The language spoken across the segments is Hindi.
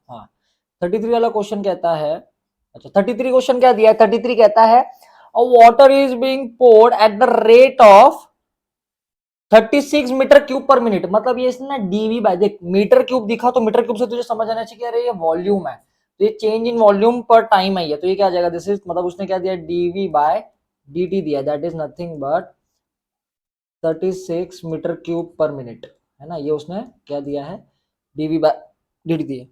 हाँ 33 वाला क्वेश्चन कहता है, अच्छा 33 क्वेश्चन क्या दिया है, 33 कहता है water is being poured at the rate of 36 metre cube per minute. मतलब ये इसने डीवी बाय, देख मीटर क्यूब दिखा तो मीटर क्यूब से तुझे समझ आना चाहिए कि अरे ये वॉल्यूम है, तो ये चेंज इन वॉल्यूम पर टाइम है, तो ये क्या आ जाएगा, दिस इज मतलब उसने क्या दिया डीवी बाय dt दिया, that is nothing but 36 metre cube per minute, है ना, ये उसने क्या दिया है dv बाय dt दिया।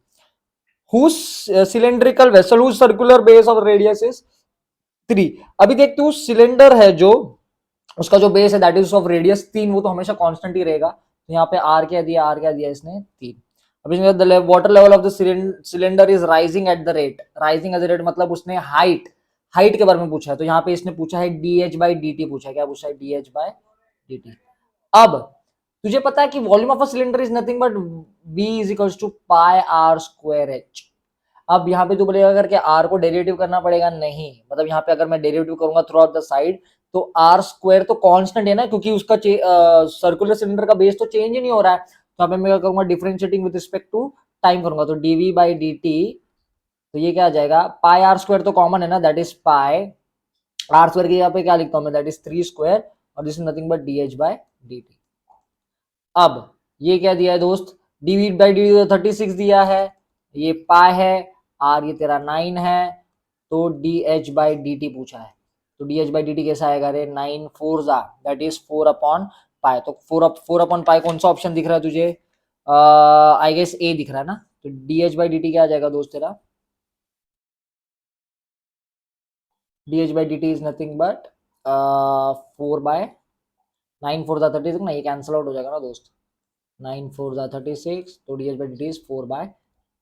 whose cylindrical vessel whose circular base of radius is 3। अभी देख तू सिलेंडर है जो उसका जो बेस है दैट इज ऑफ रेडियस 3, वो तो हमेशा कांस्टेंट ही रहेगा, तो यहाँ पे आर क्या दिया, आर क्या दिया इसने 3। अब इसमें the water level of the cylinder is rising at the rate, rising at the rate मतलब उसने हाइट, हाइट के बारे में पूछा है, तो यहाँ पे इसने पूछा है D H by D T पूछा है, क्या पूछा है D H by D T. अब तुझे पता है कि volume of a cylinder is nothing but v is equals to pi R square H. अब यहाँ पे तू बोलेगा करके आर को डेरिवेटिव करना पड़ेगा, नहीं, मतलब यहाँ पे अगर मैं डेरिवेटिव करूंगा थ्रू आउट द साइड तो आर स्क्वायर तो कांस्टेंट है ना, क्योंकि उसका सर्कुलर सिलेंडर का बेस तो चेंज ही नहीं हो रहा है, तो यहाँ पे मैं क्या करूंगा differentiating with respect to time करूंगा, तो डीवी बाई डी टी, तो ये क्या आ जाएगा पाई आर स्क्वायर तो कॉमन है ना, that is pi R square की यहाँ पे क्या लिखता हूँ मैं, दैट इज 3 स्क्वायर और this is nothing but D H by D T. अब ये क्या दिया है दोस्त, डीवी बाई डी टी 36 दिया है, ये पाई है, आर ये तेरा 9 है, तो D H by D T पूछा है, तो D H by D T कैसा आएगा रे 9 फोर जा दैट इज 4 अपॉन पाई, तो 4 अपॉन पाई कौन सा ऑप्शन दिख रहा है तुझे, आई गेस ए दिख रहा है ना, तो D H by D T क्या आ जाएगा दोस्त तेरा, D H by D T is nothing but 4 by 9 four जा 36 ना, ये कैंसिल आउट हो जाएगा ना दोस्त, 9 फोर जा 36, तो D H by D T is 4 by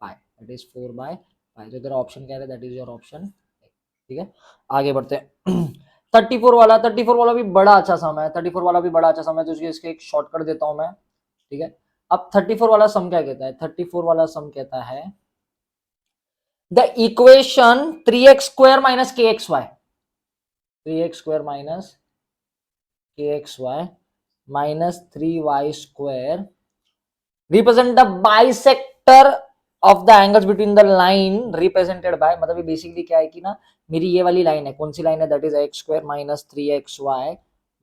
pi, that is 4 by pi, तो तेरा ऑप्शन क्या है, दैट इज योर ऑप्शन, ठीक है। आगे बढ़ते हैं 34 वाला भी बड़ा अच्छा सम है, 34 वाला भी बड़ा अच्छा सम है, तो इसके एक शॉर्टकट देता हूं मैं, ठीक है। अब 34 वाला सम क्या कहता है, 34 वाला सम कहता है the equation 3x square minus K X Y, 3x square minus K X Y minus 3y square represent the bisector of the angles between the line represented by, मतलब ये बेसिकली क्या है कि ना मेरी ये वाली लाइन है, कौन सी लाइन है, that is X square minus 3xy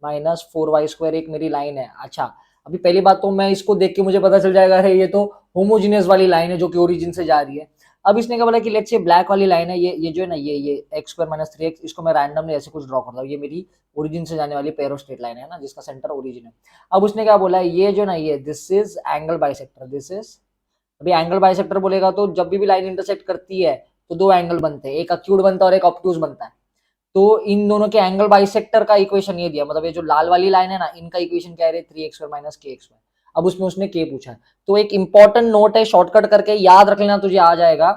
minus 4y square, एक मेरी लाइन है। अच्छा अभी पहली बात तो मैं इसको देख के मुझे पता चल जाएगा अरे ये तो होमोजीनियस वाली लाइन है जो कि ओरिजिन से जा रही है। अब इसने क्या बोला कि लेट्स से ब्लैक वाली लाइन है, ये जो है ना ये एक्स स्क्वायर माइनस 3x, इसको मैं रैंडमली ऐसे कुछ ड्रॉ करता हूँ, ये मेरी ओरिजिन से जाने वाली पेरो स्ट्रेट लाइन है ना, जिसका सेंटर ओरिजिन है। अब उसने क्या बोला, ये जो ना ये this is angle bisector, this is, अभी एंगल बाइसेक्टर बोलेगा तो जब भी लाइन इंटरसेक्ट करती है तो दो एंगल बनते हैं, एक अक्यूट बनता है और एक ऑब्ट्यूज बनता है, तो इन दोनों के एंगल बाइसेक्टर का इक्वेशन ये दिया, मतलब ये जो लाल वाली लाइन है ना इनका इक्वेशन क्या है 3x minus K X Y. अब उसमें उसने के पूछा है, तो एक इंपॉर्टेंट नोट है, शॉर्टकट करके याद रख लेना तुझे आ जाएगा।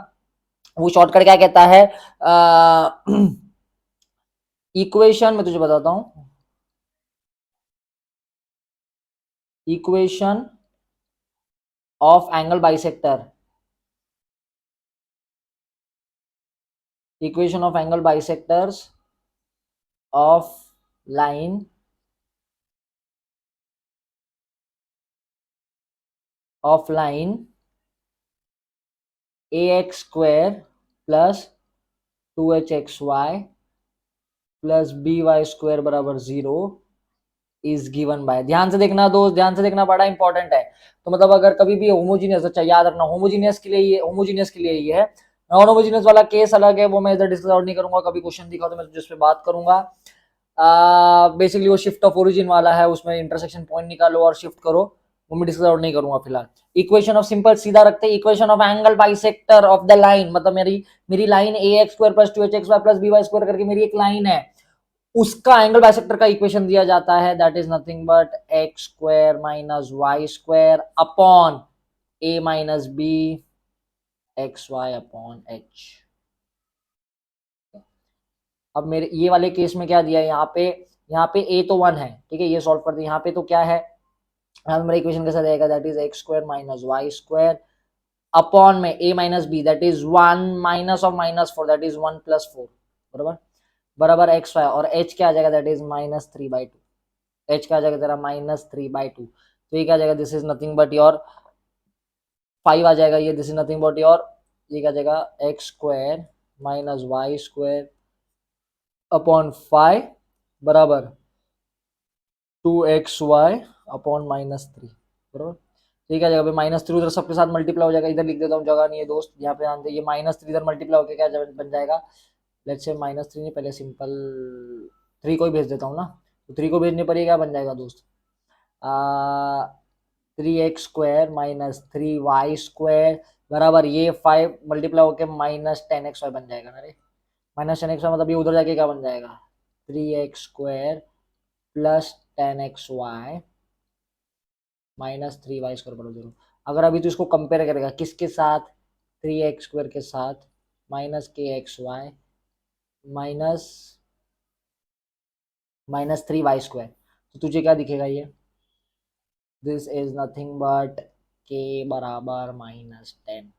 वो शॉर्टकट क्या कहता है, इक्वेशन में तुझे बताता हूं, equation of angle bisector, equation of angle bisectors of line of line ax square plus 2hxy plus by square बराबर 0 इज गिवन बाय, ध्यान से देखना दोस्त, ध्यान से देखना, बड़ा इंपॉर्टेंट है। तो मतलब अगर कभी भी होमोजीनियस, अच्छा याद रखना होमोजीनियस के लिए ये, होमोजीनियस के लिए ये है, नॉन होमोजीनियस वाला केस अलग है, वो मैं इधर डिस्कस आउट नहीं करूंगा, कभी क्वेश्चन दिखा तो मैं जिस पे बात करूंगा। बेसिकली वो शिफ्ट ऑफ ओरिजिन वाला है, उसमें इंटरसेक्शन पॉइंट निकालो और शिफ्ट करो, वो मैं डिस्कस आउट नहीं करूंगा फिलहाल। इक्वेशन ऑफ सिंपल सीधा रखते हैं, equation of angle bisector of the line, मतलब मेरी line A x square plus 2hxy plus by square करके मेरी एक लाइन है, उसका एंगल बाइसेक्टर का इक्वेशन दिया जाता है, that is nothing but X square minus Y square upon A minus B X Y upon H. अब मेरे ये वाले केस में क्या दिया है, यहाँ पे ए तो 1 है, ठीक है, ये सॉल्व कर दे, यहाँ पे तो क्या है, मेरा इक्वेशन कैसा रहेगा, that is X square minus Y square upon में A minus B that is 1 minus of minus 4 that is 1 plus 4 बराबर बराबर एक्स वाई, और एच क्या आ जाएगा, दैट इज माइनस 3/2, एच क्या आ जाएगा तेरा -3/2, तो ये क्या आ जाएगा, this is nothing but your 5 आ जाएगा, ये this is nothing but your ये क्या जाएगा X square minus Y square upon 5 बराबर 2xy अपॉन -3 बराबर। ठीक है जगह पे -3 उधर सबके साथ मल्टीप्लाई हो जाएगा, इधर लिख देता हूँ, जगह नहीं है दोस्त, यहाँ पे आते ये -3 इधर मल्टीप्लाई होकर क्या बन जाएगा, लेट्स से -3 नहीं पहले सिंपल 3 को ही भेज देता हूँ ना, तो 3 को भेजने पर ये क्या बन जाएगा दोस्त 3x square minus 3y square बराबर ये 5 मल्टीप्लाई होकर -10xy बन जाएगा ना रे, -10xy मतलब ये उधर जाके क्या बन जाएगा 3x square plus 10xy -3y square बराबर 0। अगर अभी तो इसको कंपेयर करेगा किसके साथ 3x स्क्वायर के साथ -kxy माइनस -3y स्क्वायर, तो तुझे क्या दिखेगा ये this is nothing but k बराबर -10।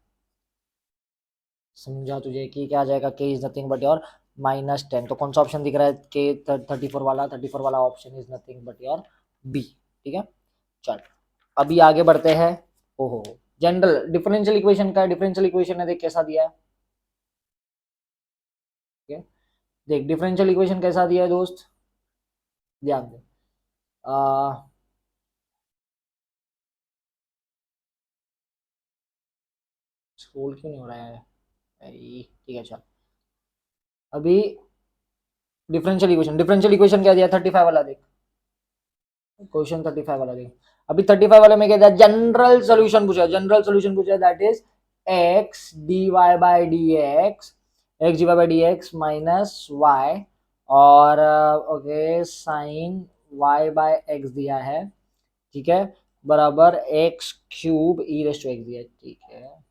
समझा तुझे कि क्या आ जाएगा k is nothing but your -10। तो कौन सा ऑप्शन दिख रहा है k 34 वाला, 34 वाला option is nothing but your B. ठीक है चल अभी आगे बढ़ते हैं। ओहो जनरल डिफरेंशियल इक्वेशन का डिफरेंशियल इक्वेशन है, देख कैसा दिया है। ठीक है देख डिफरेंशियल इक्वेशन कैसा दिया है दोस्त, ध्यान दे स्क्रॉल क्यों नहीं हो रहा है ठीक है चल अभी डिफरेंशियल इक्वेशन क्या दिया 35 वाला देख, क्वेश्चन 35 वाला देख। अभी 35 वाले में क्या दिया जनरल सोल्यूशन पूछा, that is X D Y by D X minus Y और okay sine Y by X दिया है। ठीक है बराबर X cube E raise to X दिया है। ठीक है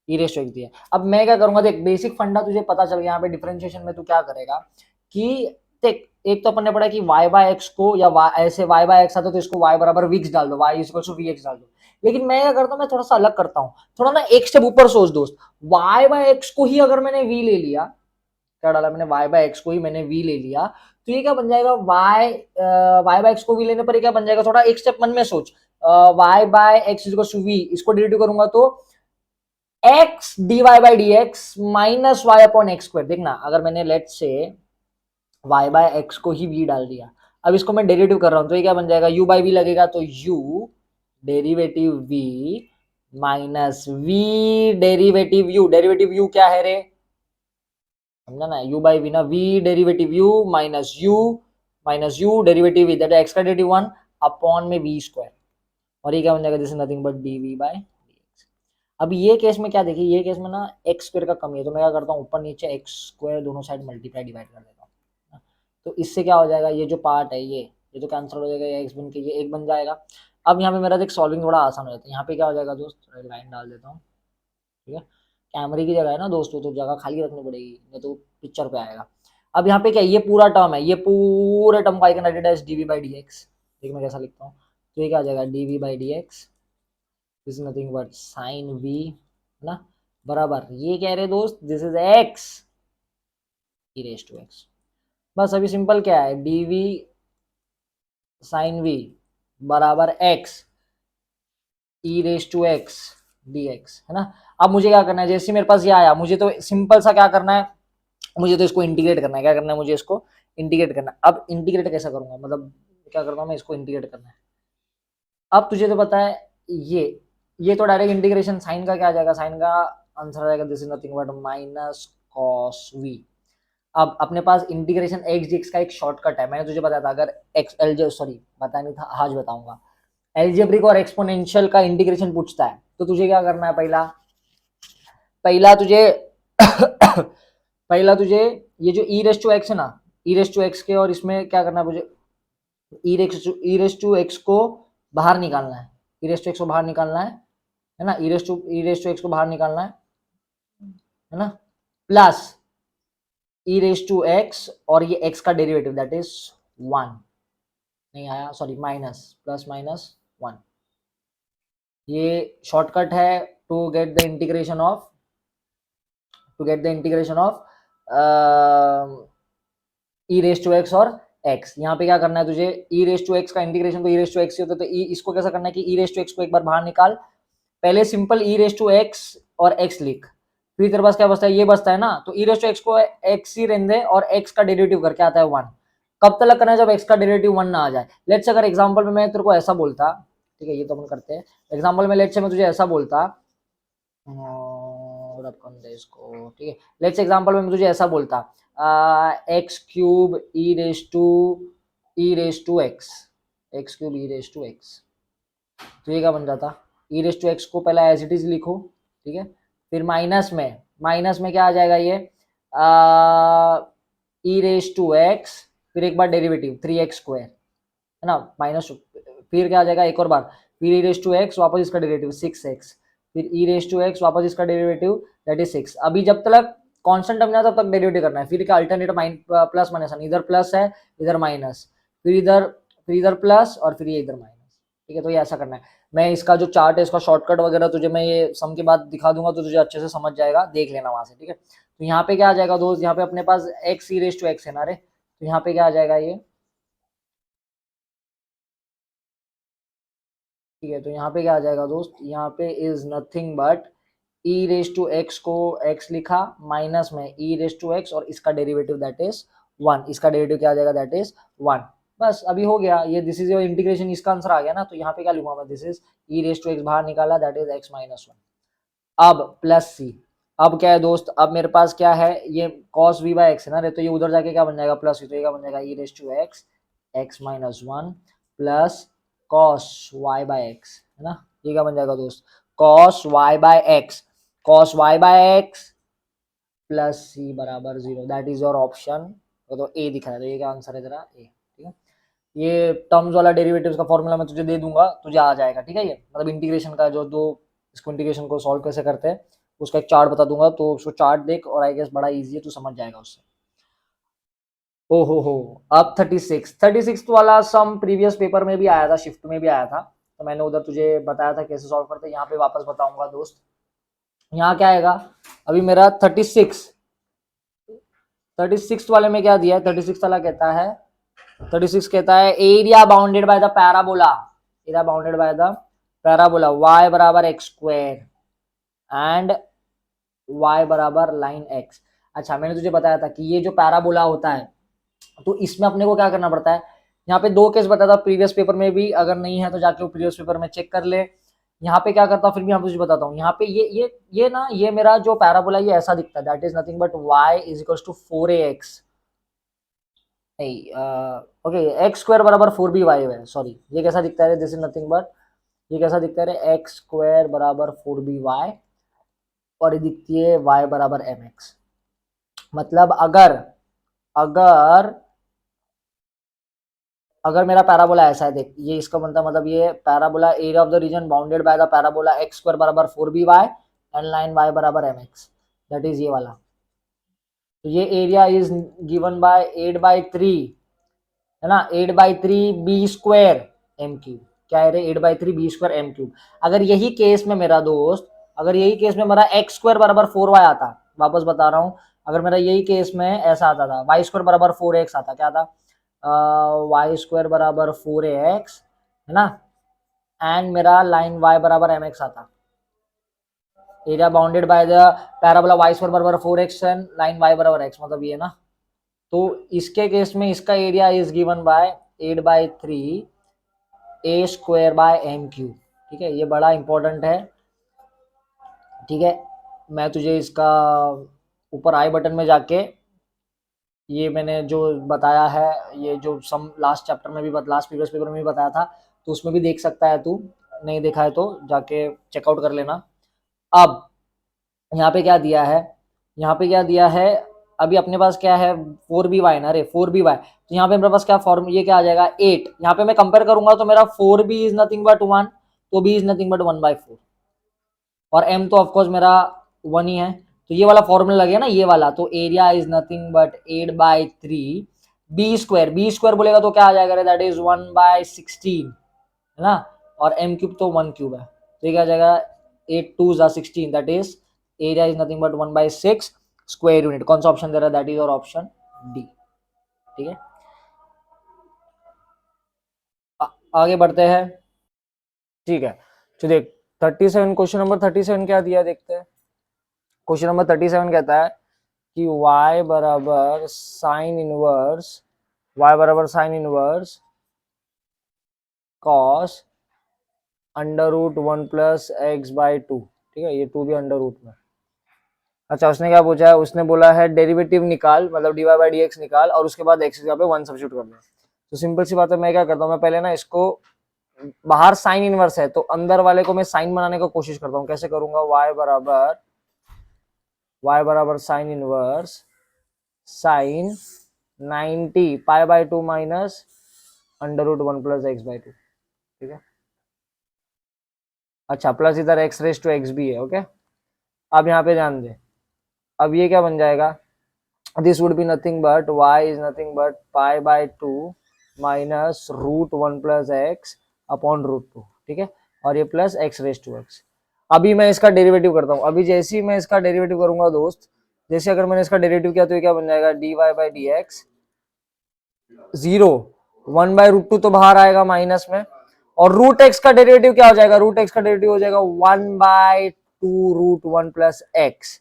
ई रेस टू एक्स दिया। अब मैं क्या करूंगा देख बेसिक फंडा तुझे पता चल गया, यहाँ पे डिफरेंशिएशन में तू क्या करेगा कि देख एक तो अपन ने पढ़ा कि y बाय एक्स को या ऐसे y बाय एक्स आता तो इसको y बराबर विक्स डाल दो, y इक्वल टू vx डाल दो। लेकिन मैं क्या करता हूँ मैं थोड़ा सा अलग करता हूँ, थोड़ा ना एक स्टेप ऊपर सोच दोस्त। y बाय एक्स को ही अगर मैंने v ले लिया, क्या डाला मैंने y बाय एक्स को ही मैंने v ले लिया, तो ये क्या बन जाएगा y बाय एक्स को v लेने पर क्या बन जाएगा, थोड़ा एक स्टेप मन में सोच y by X equal to v, इसको डिराइव करूंगा तो x dy by D X minus Y upon X square. देखना अगर मैंने लेट से y बाय एक्स को ही v डाल दिया, अब इसको मैं डेरिवेटिव कर रहा हूं तो ये क्या बन जाएगा u बाई v लगेगा, तो u derivative v minus v derivative u क्या है रे, समझा ना u बाई v ना, v derivative u minus u derivative v that X का डेरिवेटिव 1 अपॉन में v स्क्वायर, और ये क्या बन जाएगा this is nothing but dv by dx। अब ये केस में क्या देखिए, ये केस में ना एक्स स्क्वायर का कमी है, तो मैं क्या करता हूँ ऊपर नीचे एक्स स्क्वायर दोनों साइड मल्टीप्लाई डिवाइड कर देता हूँ, तो इससे क्या हो जाएगा ये जो पार्ट है ये तो कैंसिल हो जाएगा, एक्स बन के ये एक बन जाएगा। अब यहाँ पे मेरा देख सॉल्विंग थोड़ा आसान हो जाता है, यहाँ पे क्या हो जाएगा दोस्त लाइन डाल देता हूँ। ठीक है कैमरे की जगह है ना दोस्तों, तो जगह खाली रखनी पड़ेगी नहीं तो पिक्चर पे आएगा। अब यहाँ पे क्या ये पूरा टर्म है, ये पूरे टर्म को I can write it as dv by D X. देख मैं कैसा लिखता हूँ, तो ये क्या आ जाएगा dv by D X this is nothing but sine v है ना बराबर ये कह रहे दोस्त this is x E raise to X. बस अभी सिंपल क्या है dv साइन v बराबर x E raise to X dx है ना। अब मुझे क्या करना है, जैसे मेरे पास ये आया मुझे तो सिंपल सा क्या करना है, मुझे तो इसको इंटीग्रेट करना है, क्या करना है मुझे इसको इंटीग्रेट करना है। अब इंटीग्रेट कैसा करूंगा, मतलब क्या करता हूँ मैं इसको इंटीग्रेट करना है। अब तुझे तो पता है ये तो डायरेक्ट इंटीग्रेशन साइन का क्या आ जाएगा, साइन का आंसर आ जाएगा this is nothing but minus cos v। अब अपने पास इंटीग्रेशन एक्स डी एक्स का एक शॉर्टकट है, मैंने तुझे बताया था, अगर एक्स एल सॉरी पता नहीं था आज बताऊंगा, एल्जेब्रिक और एक्सपोनेंशियल का इंटीग्रेशन पूछता है तो तुझे क्या करना है, पहला तुझे पहला तुझे ये जो ई रेस टू एक्स है ना, ई रेस टू एक्स के और इसमें क्या करना है मुझे ई रेस टू एक्स को बाहर निकालना है, ई रेस टू एक्स को बाहर निकालना है ना, ई रेस टू एक्स को बाहर निकालना है ना, plus E raise to x और ये एक्स का डेरिवेटिव दैट इज 1 नहीं आया सॉरी माइनस प्लस माइनस 1। ये शॉर्टकट है to get the integration of E raise to x और एक्स। यहाँ पे क्या करना है तुझे, ई रेस टू एक्स का इंटीग्रेशन तो ई रेस टू एक्स ही होता है, तो इसको कैसा करना है कि ई रेस टू एक्स को एक बार बाहर निकाल, पहले simple e raise to x और एक्स लिख, फिर तेरे पास क्या बचता है, ये बचता है ना, तो ई रेस टू एक्स को एक्स ही रहने दे और एक्स का डेरिवेटिव करके आता है 1। कब तक करना है, जब एक्स का डेरिवेटिव 1 ना आ जाए। लेट्स अगर एग्जांपल में मैं तेरे को ऐसा बोलता, ठीक है, ये तो अपन करते हैं एग्जांपल में, लेट्स से मैं तुझे ऐसा बोलता, रब कर दे इसको, ठीक है, लेट्स एग्जांपल में मैं तुझे ऐसा बोलता x cube E raise to x cube E raise to x, तो ये क्या बन जाता, ई रेस टू एक्स को पहले एज इट इज लिखो, ठीक है, फिर माइनस में क्या आ जाएगा, ये ई रेस टू एक्स, फिर एक बार डेरिवेटिव 3x² है ना, माइनस, फिर क्या आ जाएगा एक और बार, फिर ई रेस टू एक्स वापस इसका डेरिवेटिव 6x, फिर ई रेस टू एक्स वापस इसका डेरिवेटिव दैट इज 6। अभी जब तक कांस्टेंट टर्म नहीं आता तब तक डेरिवेटिव करना है, फिर क्या अल्टरनेट प्लस माइनस, इधर प्लस है इधर माइनस, फिर इधर प्लस और फिर ये इधर माइनस, ठीक है, तो ये ऐसा करना है। मैं इसका जो चार्ट है इसका शॉर्टकट वगैरह तुझे मैं ये सम के बाद दिखा दूंगा, तो तुझे अच्छे से समझ जाएगा, देख लेना वहां से, ठीक है। तो यहाँ पे क्या आ जाएगा दोस्त, यहाँ पे अपने पास X E raise to X है ना रे, तो यहाँ पे क्या आ जाएगा ये, ठीक है, तो यहाँ पे क्या आ जाएगा दोस्त, यहाँ पे is nothing but E raise to x को एक्स लिखा, माइनस में ई रेस टू एक्स और इसका डेरिवेटिव दैट इज 1, इसका डेरिवेटिव क्या आ जाएगा दैट इज 1। बस अभी हो गया ये, दिस इज योर इंटीग्रेशन, इसका आंसर आ गया ना, तो यहाँ पे क्या लिखूंगा मैं, this is e raise to x बाहर निकाला दैट इज एक्स माइनस 1। अब प्लस सी, अब क्या है दोस्त, अब मेरे पास क्या है, ये cos v बाई एक्स है ना रे, तो ये उधर जाके क्या बन जाएगा प्लस सी, तो ये क्या बन जाएगा E raise to X X minus 1 plus cos y by X, है ना, ये क्या बन जाएगा दोस्त, cos y by X, cos y by X plus C बराबर 0, दैट इज योर ऑप्शन, तो ए दिख रहा है, तो ये क्या आंसर है तेरा ए, ठीक है। ये टर्म्स वाला डेरिवेटिव्स का फॉर्मूला मैं तुझे दे दूंगा, तुझे आ जाएगा, ठीक है, ये मतलब इंटीग्रेशन का जो दो, इसको इंटीग्रेशन को सॉल्व कैसे करते हैं उसका एक चार्ट बता दूंगा, तो उसको चार्ट देख और आई गेस बड़ा इजी है, तू समझ जाएगा उससे। ओ हो, अब 36 वाला सम प्रीवियस पेपर में भी आया था, शिफ्ट में भी आया था, तो मैंने उधर तुझे बताया था कैसे सॉल्व करते हैं, यहाँ पे वापस बताऊंगा दोस्त। यहाँ क्या आएगा, अभी मेरा 36 वाले में क्या दिया है, 36 वाला कहता है, 36 कहता है area bounded by the parabola, area bounded by the parabola y बराबर एक्स स्क्वायर एंड y बराबर लाइन x। अच्छा, मैंने तुझे बताया था कि ये जो पैराबोला होता है, तो इसमें अपने को क्या करना पड़ता है, यहाँ पे दो केस बताया था प्रीवियस पेपर में भी, अगर नहीं है तो जाके वो प्रीवियस पेपर में चेक कर ले। यहाँ पे क्या करता हूँ, फिर भी यहाँ पे तुझे बताता हूँ, यहाँ पे ये ना, ये मेरा जो पैराबोला ये ऐसा दिखता है, that is nothing but y is equal to 4ax, नहीं ओके, एक्स स्क्वायर बराबर 4by है, सॉरी, ये कैसा दिखता है, दिस इज नथिंग बट, ये कैसा दिखता है, एक्स स्क्वायर बराबर 4by और ये दिखती है y बराबर mx। मतलब अगर अगर अगर मेरा पैराबोला ऐसा है, देख ये इसका बनता मतलब ये parabola area of the reason bounded by the parabola x square बराबर 4by एंड लाइन y बराबर mx, दैट इज ये वाला, तो ये एरिया इज गिवन बाय 8/3, है ना, 8/3 बी स्क्वायर एम क्यूब, क्या है रे, 8/3 बी स्क्वायर एम क्यूब। अगर यही केस में मेरा दोस्त, अगर यही केस में मेरा एक्स स्क्वायर बराबर 4y आता, वापस बता रहा हूँ, अगर मेरा यही केस में ऐसा आता था, वाई स्क्वायर बराबर 4x आता, क्या था, वाई स्क्वायर बराबर 4x, है ना, एंड मेरा लाइन y बराबर mx आता, area bounded by the parabola y square बराबर 4x एंड लाइन y बराबर x, मतलब ये ना, तो इसके केस में इसका area is given by 8/3 a square by m cube, ठीक है, ये बड़ा इंपॉर्टेंट है, ठीक है। मैं तुझे इसका ऊपर आई बटन में जाके ये मैंने जो बताया है, ये जो सम लास्ट चैप्टर में भी लास्ट प्रीवियस पेपर में भी बताया था, तो उसमें भी देख सकता है तू, नहीं देखा है तो जाके चेकआउट कर लेना। अब यहाँ पे क्या दिया है, यहाँ पे क्या दिया है, अभी अपने पास क्या है 4by ना रे, 4by, तो यहाँ पे मेरे पास क्या फॉर्म, ये क्या आ जाएगा 8, यहाँ पे मैं कंपेयर करूंगा तो मेरा 4b इज नथिंग बट 1, तो b इज नथिंग बट 1/4 और m तो ऑफकोर्स मेरा 1 ही है, तो ये वाला फॉर्मूला लगे ना ये वाला, तो area is nothing but 8/3 b square बोलेगा तो क्या आ जाएगा, दैट इज 1/16, है ना, और m क्यूब तो 1 क्यूब है, तो ये क्या आ जाएगा 8 2 16, that is area is nothing but 1/6 square unit. कौन सा ऑप्शन दे रहा है, दैट इज और ऑप्शन डी, ठीक है। आगे बढ़ते हैं, ठीक है, तो देख 37, क्वेश्चन नंबर 37 क्या दिया देखते हैं। क्वेश्चन नंबर 37 कहता है कि y बराबर sine inverse cos under root 1+x/2। ठीक है, ये 2 भी अंडर रूट में। अच्छा, उसने क्या पूछा है, उसने बोला है डेरिवेटिव निकाल, मतलब dy/dx निकाल और उसके बाद x की जगह पे 1 सब्स्टिट्यूट कर दे। तो सिंपल सी बात है, मैं क्या करता हूँ, मैं पहले ना इसको, बाहर साइन इनवर्स है तो अंदर वाले को मैं साइन बनाने की कोशिश करता हूँ। कैसे करूंगा, y बराबर sine inverse sine 90 π/2 minus under root 1+x/2। ठीक है, अच्छा, प्लस इधर x⁻x भी है। ओके, अब यहाँ पे ध्यान दे, अब ये क्या बन जाएगा, this would be nothing but y is nothing but π/2 minus root 1+x upon root 2। ठीक है, और ये प्लस x⁻x। अभी मैं इसका डेरिवेटिव करता हूँ। अभी जैसे ही मैं इसका डेरिवेटिव करूंगा दोस्त, जैसे अगर मैंने इसका डेरिवेटिव किया तो ये क्या बन जाएगा, dy/dx 0, 1/√2 तो बाहर आएगा माइनस में, और रूट एक्स का डेरिवेटिव क्या हो जाएगा, रूट एक्स का डेरिवेटिव हो जाएगा 1/2 रूट 1+x,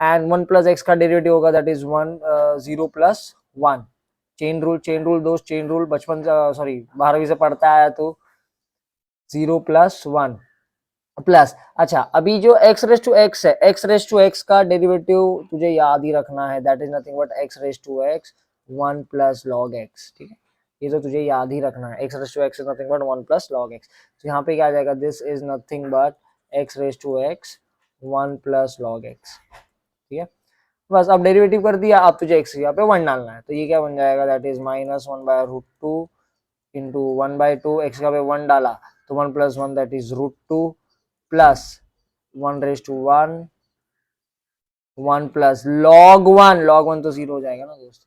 एंड 1+x का डेरिवेटिव होगा दैट इज 0+1। चेन रूल दोस्त, चेन रूल बचपन सॉरी 12वीं से पढ़ता है तो 0+1 प्लस। अच्छा, अभी जो x⁻x है, x⁻x का डेरिवेटिव तुझे याद ही रखना है, that is nothing but x⁻x 1 plus log x। ठीक है, ये तो तुझे याद ही रखना है, x⁻x is nothing but 1 plus log x। तो यहाँ पे क्या आ जाएगा, this is nothing but x⁻x 1 plus log x। ठीक है, बस अब डेरिवेटिव कर दिया, अब तुझे x यहाँ पे 1 डालना है, तो ये क्या बन जाएगा, दैट इज -1/√2 इंटू 1/2, x का पे 1 डाला तो 1 + 1 that is √2 plus 1/1 1 plus log 1 तो 0 हो जाएगा ना दोस्त।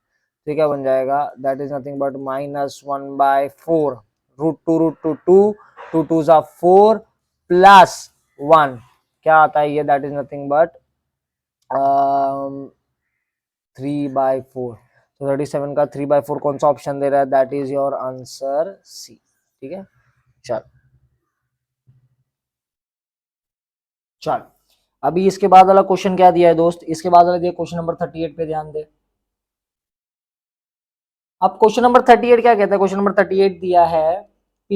तो क्या बन जाएगा, दैट इज नथिंग बट -1/4 √2 2 2 ज़ा 4 प्लस 1 क्या आता है ये, दैट इज नथिंग बट 3/4। तो 37 का 3/4 कौन सा ऑप्शन दे रहा है, that is your answer C. ठीक है, चल अभी इसके बाद वाला क्वेश्चन क्या दिया है दोस्त, इसके बाद वाला दिया क्वेश्चन नंबर 38 पे ध्यान दे। अब क्वेश्चन नंबर 38 क्या कहता है, क्वेश्चन नंबर 38 दिया है P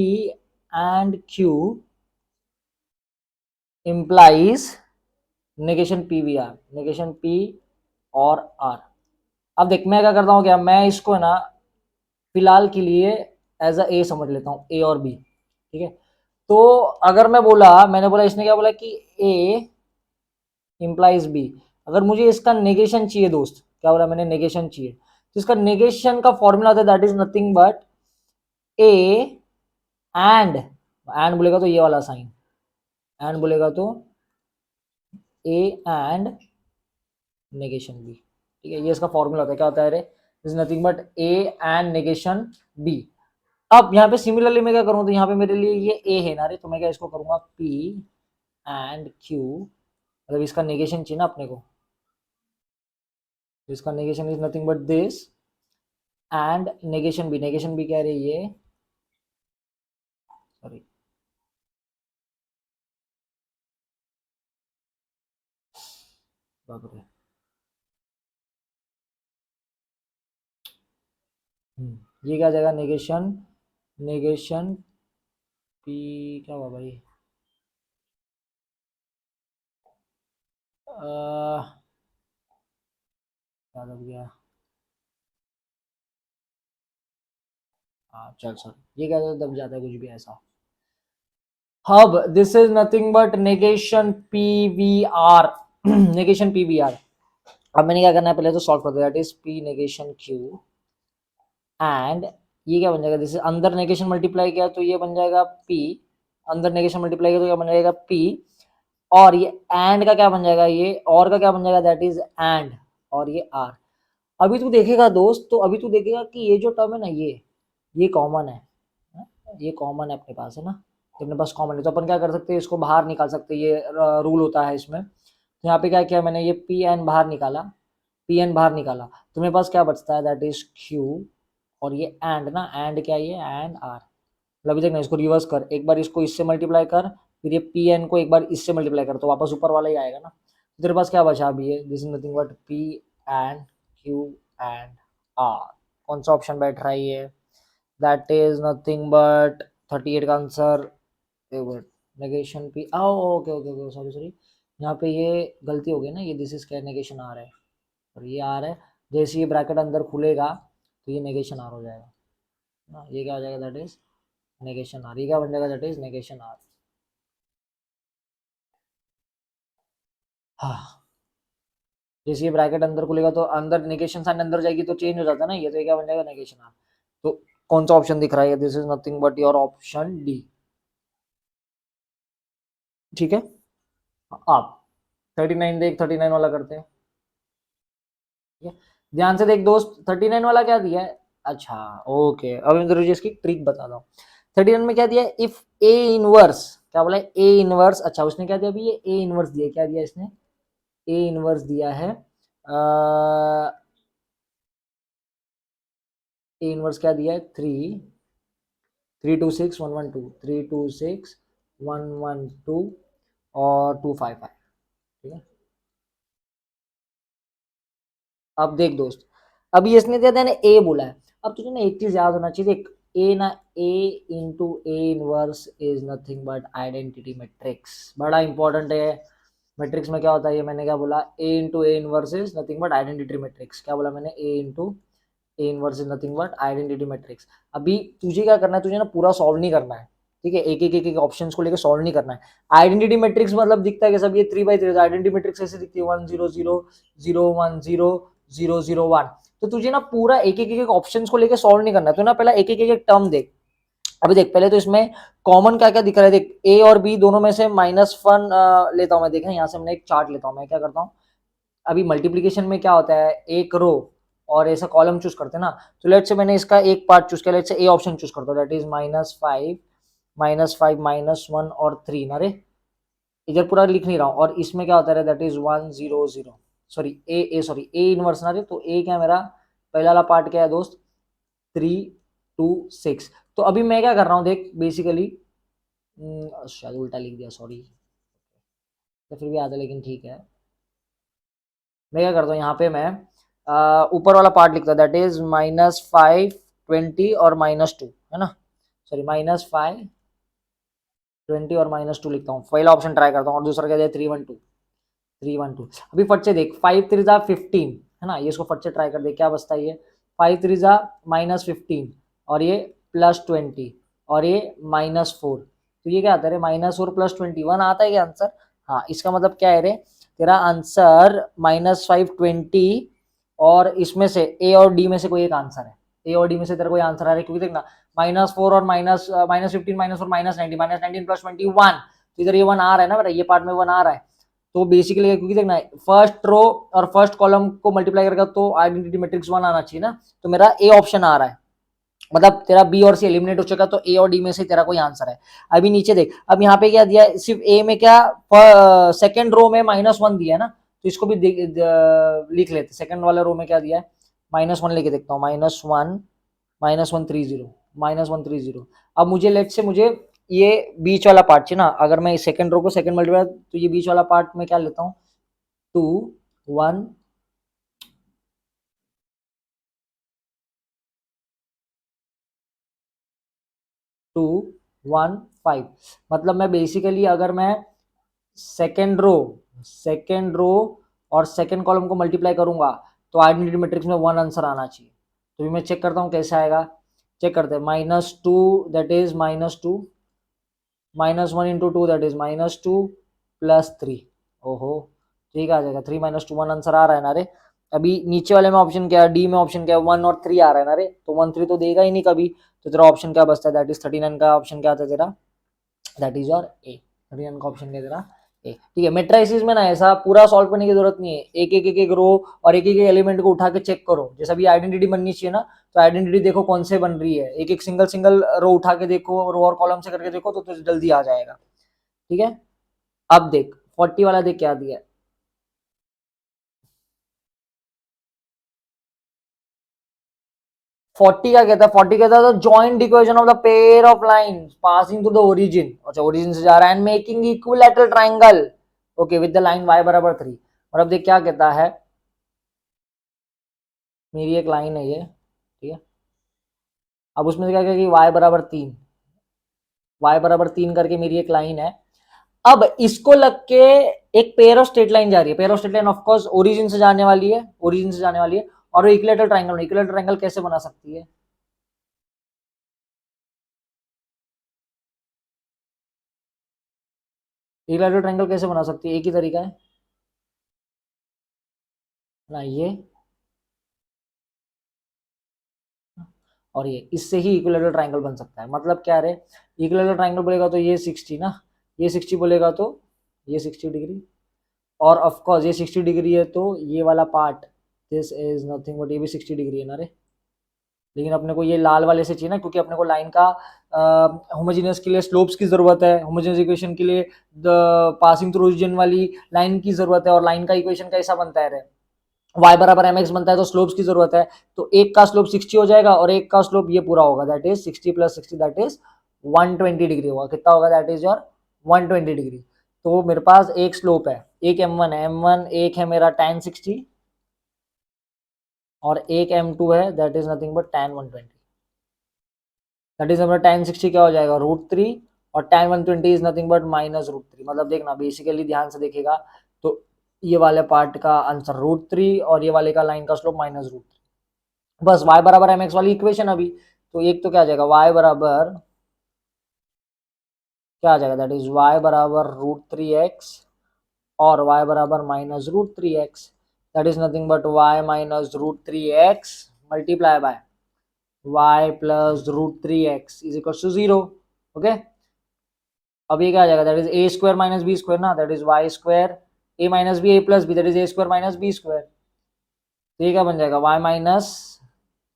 and Q implies negation PVR, negation P और R। अब देख मैं क्या करता हूँ, क्या मैं इसको है ना फिलहाल के लिए एज अ ए समझ लेता हूँ, ए और बी। ठीक है, तो अगर मैं बोला, मैंने बोला, इसने क्या बोला कि ए इंप्लाइज बी, अगर मुझे इसका नेगेशन चाहिए दोस्त, क्या बोला मैंने, नेगेशन चाहिए, तो इसका नेगेशन का फॉर्मूला होता है that is nothing but a and बोलेगा तो ये वाला साइन, एंड बोलेगा तो ए एंड नेगेशन बी। ठीक है, ये इसका फॉर्मूला होता है, क्या होता है रे, is nothing but a and negation b. अब यहाँ पे सिमिलरली मैं क्या करूँ, तो यहाँ पे मेरे लिए ये ए है ना रे, तो मैं क्या इसको करूंगा पी एंड क्यू, मतलब इसका नेगेशन चाहिए ना अपने को, इसका negation is nothing but this and negation b, negation b क्या रही है, सॉरी ये क्या जाएगा, नेगेशन नेगेशन पी, क्या हुआ भाई, क्या लग गया, हाँ चल सर, ये क्या दब जाता है कुछ भी ऐसा। अब this is nothing but negation PVR, negation PVR। अब मैंने क्या करना है, पहले तो सॉल्व कर दिया, that is P negation Q and ये क्या बन जाएगा, जैसे अंदर नेगेशन मल्टीप्लाई किया तो ये बन जाएगा P, अंदर नेगेशन मल्टीप्लाई किया तो क्या बन जाएगा P, और ये एंड का क्या बन जाएगा, ये और का क्या बन जाएगा, दैट इज एंड, और ये R। अभी तू देखेगा दोस्त, तो अभी तू देखेगा कि ये जो टर्म है ना, ये कॉमन है, ये कॉमन है अपने पास, है ना, तो अपने पास कॉमन है, तो अपन क्या कर सकते हैं, इसको बाहर निकाल सकते हैं, ये रूल होता है इसमें। तो यहाँ पे क्या किया मैंने, ये पी एन बाहर निकाला, पी एन बाहर निकाला, तो मेरे पास क्या बचता है, दैट इज क्यू, और ये एंड ना, एंड क्या, ये एंड आर। मतलब देखना, इसको रिवर्स कर, एक बार इसको इससे मल्टीप्लाई कर, फिर ये पी एन को एक बार इससे मल्टीप्लाई कर, तो वापस ऊपर वाला ही आएगा ना। तेरे पास क्या बचा अभी है, this is nothing but p and q and r. कौन सा ऑप्शन बैठ रहा है ये, दैट इज नथिंग बट 38 का answer, negation P, okay okay okay, sorry sorry, यहाँ पे ये गलती हो गई ना, ये दिस इज क्या नेगेशन आ रहा है और ये आ रहा है, जैसे ये ब्रैकेट अंदर खुलेगा तो ये नेगेशन आर हो जाएगा ना, ये क्या हो जाएगा, दैट इज नेगेशन आर, ये क्या बन जाएगा, दैट इज नेगेशन आर। हाँ, जैसे ये ब्रैकेट अंदर खुलेगा तो अंदर नेगेशन साइन अंदर जाएगी तो चेंज हो जाता है ना, ये तो ये क्या बन जाएगा, नेगेशन आर। तो कौन सा ऑप्शन दिख रहा है, this is nothing but your option D. ठीक है, आप 39 देख, 39 वाला करते हैं। ठीक है, ध्यान से देख दोस्त, 39 वाला क्या दिया है, अच्छा ओके, अब मैं तुझे इसकी ट्रिक बताता हूँ। 39 में क्या दिया है, इफ ए इनवर्स, क्या बोला है, ए इनवर्स, अच्छा उसने क्या दिया अभी, ये ए इनवर्स दिया, क्या दिया इसने, ए इनवर्स दिया है, ए इनवर्स क्या दिया है, 3 2 6 1 1 2, 3 2 6 1 1 2 और 2 5 5। ठीक है, अब देख दोस्त, अभी इसने दिया था ना ए बोला है, अब तुझे ना एक चीज याद होना चाहिए, देख ए ना, A into A inverse is nothing but identity matrix, बड़ा इंपॉर्टेंट है। मैट्रिक्स में क्या होता है, ये मैंने क्या बोला, A into A inverse is nothing but identity matrix, क्या बोला मैंने, A into A inverse is nothing but identity matrix. अभी तुझे क्या करना है, तुझे ना पूरा सॉल्व नहीं करना है, ठीक है, एक एक एक एक ऑप्शन को लेकर सॉल्व नहीं करना है। आइडेंटिटी मैट्रिक्स मतलब दिखता है कि सब ये 3 by 3, आइडेंटिटी मैट्रिक्स ऐसे दिखती है 1 0 0 0 1 0 0 0 1। तो तुझे ना पूरा एक एक एक ऑप्शन को लेकर सॉल्व नहीं करना है, तो ना पहला एक एक एक टर्म देख। अभी देख, पहले तो इसमें कॉमन क्या क्या दिख रहा है, देख ए और बी दोनों में से -1 लेता हूं मैं, देखा यहाँ से हमने एक चार्ट लेता हूं, मैं क्या करता हूँ, अभी मल्टीप्लीकेशन में क्या होता है, एक रो और ऐसा कॉलम चूज करते हैं ना, तो लेट से मैंने इसका एक पार्ट चूज किया, लेट से ए ऑप्शन चूज करता हूँ, दैट इज -5 -1 और 3 ना रे, इधर पूरा लिख नहीं रहा हूँ, और इसमें क्या होता है, that is 1 0 0, sorry A sorry A inverse ना रे, तो ए क्या मेरा पहला वाला पार्ट क्या है दोस्त, 3 2 6। तो अभी मैं क्या कर रहा हूँ देख, बेसिकली शायद उल्टा लिख दिया, सॉरी, तो फिर भी आता है लेकिन ठीक है, मैं क्या करता हूँ यहाँ पे मैं ऊपर वाला पार्ट लिखता हूँ, दैट इज -5 20 और -2, है ना, सॉरी -5 20 और -2 लिखता हूँ, पहला ऑप्शन ट्राई करता हूँ, और दूसरा क्या है 3 1 2 अभी फट से देख, 5 3 15, है ना, ये इसको फट से ट्राई कर दे, क्या बचता है, ये 5 3 -15 और ये +20 और ये -4, तो ये क्या आता है, -4 +21 आता है क्या आंसर, हाँ, इसका मतलब क्या है रे, तेरा आंसर -5 20 और इसमें से ए और डी में से कोई एक आंसर है, ए और डी में से तेरा कोई आंसर आ रहा है, क्योंकि देखना -4 और -15 -4 -19 -19 +21, तो इधर ये 1 आ रहा है ना, ये पार्ट में 1 आ रहा है, तो बेसिकली क्योंकि देखना फर्स्ट रो और फर्स्ट कॉलम को मल्टीप्लाई करेगा तो आइडेंटिटी मैट्रिक्स 1 आना चाहिए ना, तो मेरा ए ऑप्शन आ रहा है, मतलब तेरा बी और सी एलिमिनेट हो चुका, तो ए और डी में से तेरा कोई आंसर है। अभी नीचे देख, अब यहाँ पे क्या दिया है, सिर्फ ए में क्या, सेकंड रो में -1 दिया है ना, तो इसको भी लिख लेते, सेकंड वाले रो में क्या दिया है, -1 लेके देखता हूँ, -1 -1 30 अब मुझे लेट से मुझे ये बीच वाला पार्ट चाहिए ना, अगर मैं सेकंड रो को सेकंड मल्टीप्लाई, तो ये बीच वाला पार्ट में क्या लेता हूँ, 2 1 2 1 5, मतलब मैं बेसिकली अगर मैं सेकेंड रो और सेकेंड कॉलम को मल्टीप्लाई करूंगा तो आइडेंटिटी मैट्रिक्स में 1 आंसर आना चाहिए, तो भी मैं चेक करता हूँ कैसे आएगा, चेक करते हैं, -2 that is -2 -1 into 2 that is -2 +3, ओहो, ठीक आ जाएगा, 3 -2 1 आंसर आ रहा है ना रे। अभी नीचे वाले में ऑप्शन क्या है, डी में ऑप्शन क्या है, 1 और 3 आ रहा है ना रे, तो 1 3 तो देगा ही नहीं कभी, तो तेरा ऑप्शन क्या बचता है, दैट इज 39 का ऑप्शन क्या आता है तेरा, दैट इज योर ए, 39 का ऑप्शन क्या तेरा ए। ठीक है, मेट्राइसिस में ना ऐसा पूरा सॉल्व करने की जरूरत नहीं है, एक एक एक एक रो और एक एक एलिमेंट को उठा के चेक करो, जैसे अभी आइडेंटिटी बननी चाहिए ना, तो आइडेंटिटी देखो कौन से बन रही है, एक एक सिंगल सिंगल रो उठा के देखो, रो और कॉलम से करके देखो, तो जल्दी आ जाएगा। ठीक है, अब देख 40 वाला देख क्या दिया है, 40 का कहता है, 40 कहता है joint equation of the pair of lines passing through the origin, अच्छा ओरिजिन से जा रहा है, and making equilateral triangle, okay, with the line y = 3। और अब देख क्या कहता है, मेरी एक लाइन है ये, ठीक है। अब उसमें से क्या कहेगा कि y बराबर 3, y बराबर 3 करके मेरी एक लाइन है। अब इसको लग के एक पेयर ऑफ स्ट्रेट लाइन जा रही है, pair of straight line of course origin से जाने वाली है, ओरिजिन से जाने वाली है, और इक्विलेटरल ट्रायंगल, इक्विलेटरल ट्रायंगल कैसे बना सकती है? इक्विलेटरल ट्रायंगल कैसे बना सकती है? एक ही तरीका है ना, ये और ये, इससे ही इक्विलेटरल ट्रायंगल बन सकता है। मतलब क्या रे, इक्विलेटरल ट्रायंगल बोलेगा तो ये 60 ना, ये 60 बोलेगा तो ये 60 डिग्री, और ऑफ कोर्स ये 60 डिग्री है तो ये वाला part, this is nothing but ये भी 60 डिग्री है ना रे। लेकिन अपने को ये लाल वाले से चाहिए ना, क्योंकि अपने को लाइन का होमोजेनियस के लिए स्लोप्स की जरूरत है, होमोजेनियस इक्वेशन के लिए द पासिंग थ्रू रीजन वाली लाइन की जरूरत है, और लाइन का इक्वेशन कैसा बनता है रे, y बराबर mx बनता है, तो स्लोप्स की जरूरत है। तो एक का स्लोप 60 हो जाएगा और एक का स्लोप ये पूरा होगा, that is 60 plus 60 that is 120 degree होगा। कितना होगा? That is your 120 degree. तो मेरे पास एक स्लोप है, एक m1 है, m1 एक है मेरा tan 60, और एक m2 है, that is nothing but tan 120। That is हमारा tan 60 क्या हो जाएगा? √3, और tan 120 इज नथिंग बट -√3। मतलब देखना बेसिकली ध्यान से देखेगा तो ये वाले पार्ट का आंसर √3 और ये वाले का लाइन का स्लोप -√3। बस y बराबर mx वाली इक्वेशन अभी, तो एक तो क्या आ जाएगा, y बराबर क्या आ जाएगा, दैट इज y बराबर √3x, और y बराबर -√3x, that is nothing but y minus √3x multiply by y plus √3x is equal to 0। Okay, अब ये क्या आ जाएगा, that is A square minus B square ना, that is Y square A minus B A plus B, that is A square minus B square. तो ये क्या बन जाएगा, y माइनस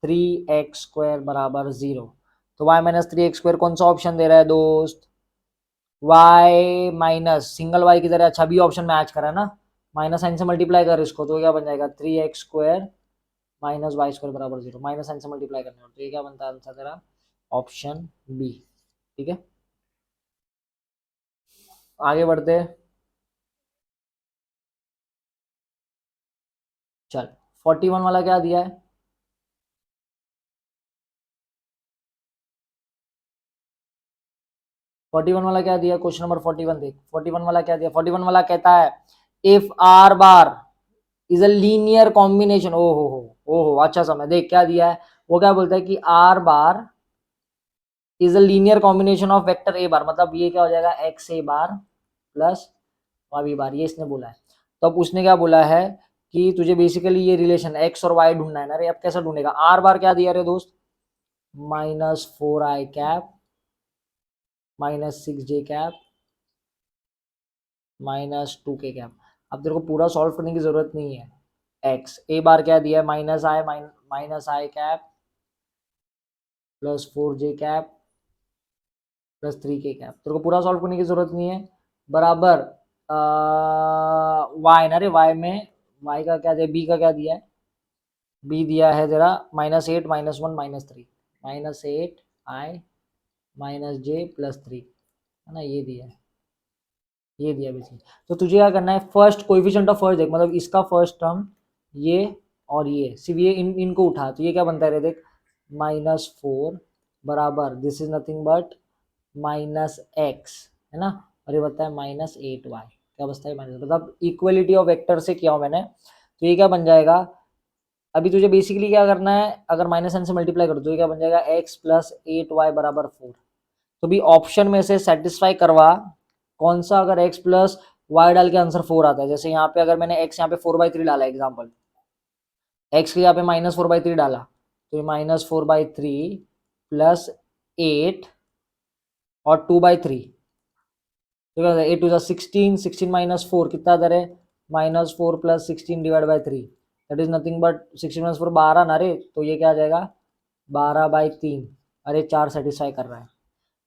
3x² बराबर 0। तो y माइनस 3x² कौन सा ऑप्शन दे रहा है दोस्त? y माइनस सिंगल y की तरह छवि ऑप्शन मैच करा है ना, माइनस साइन से मल्टीप्लाई कर इसको, तो क्या बन जाएगा 3x² माइनस y² बराबर 0, माइनस साइन से मल्टीप्लाई करने और, तो ये क्या बनता है आंसर तेरा? Option B. ठीक है, आगे बढ़ते हैं। चल 41 वाला क्या दिया है? 41 वाला क्या दिया? क्वेश्चन नंबर 41 देख, 41 वाला क्या दिया? 41 वाला कहता है if are bar is a linear combination, ओहो अच्छा समय देख क्या दिया है, वो क्या बोलता है कि R bar is a linear combination of vector A bar. मतलब ये क्या हो जाएगा, X A bar plus Y B bar, ये इसने बोला है। तो अब उसने क्या बोला है कि तुझे बेसिकली ये रिलेशन एक्स और वाई ढूंढना है ना रे। अब कैसे ढूंढेगा? आर बार क्या दिया रे दोस्त? -4i cap -6j cap -2k cap. अब तेरे को पूरा सॉल्व करने की जरूरत नहीं है। एक्स ए बार क्या दिया है, -i cap +4j cap +3k cap. तेरे को पूरा सॉल्व करने की जरूरत नहीं है। बराबर वाई ना रे, वाई में वाई का क्या दिया, बी का क्या दिया है? बी दिया है तेरा -8 -1 -3, -8i -j +3 है ना, ये दिया है, ये दिया बेसिक। तो तुझे क्या करना है, फर्स्ट कोएफिशिएंट ऑफ फर्स्ट देख, मतलब इसका फर्स्ट टर्म ये और ये सिर्फ ये इनको उठा, तो ये क्या बनता है देख, -4 बराबर this is nothing but -x है ना, और ये बनता है -8y। क्या बचता है माइनस, मतलब इक्वलिटी ऑफ वेक्टर से किया हूं मैंने। तो ये क्या बन जाएगा, अभी तुझे बेसिकली क्या करना है, अगर -n से मल्टीप्लाई कर तो ये क्या बन जाएगा, x + 8y बराबर 4। तो भी ऑप्शन में से सेटिस्फाई करवा कौन सा, अगर x + y डाल के आंसर 4 आता है। जैसे यहाँ पे अगर मैंने x यहाँ पे 4/3 डाला एग्जाम्पल, x के यहाँ पे -4/3 डाला, तो ये -4/3 + 8 और 2/3, तो क्या 8 2 16, 16 - 4 कितना दर है, -4 + 16/3, दैट इज नथिंग बट 16 - 4 12 ना रे, तो ये क्या आ जाएगा 12/3। अरे 4 सेटिस्फाई कर रहा है।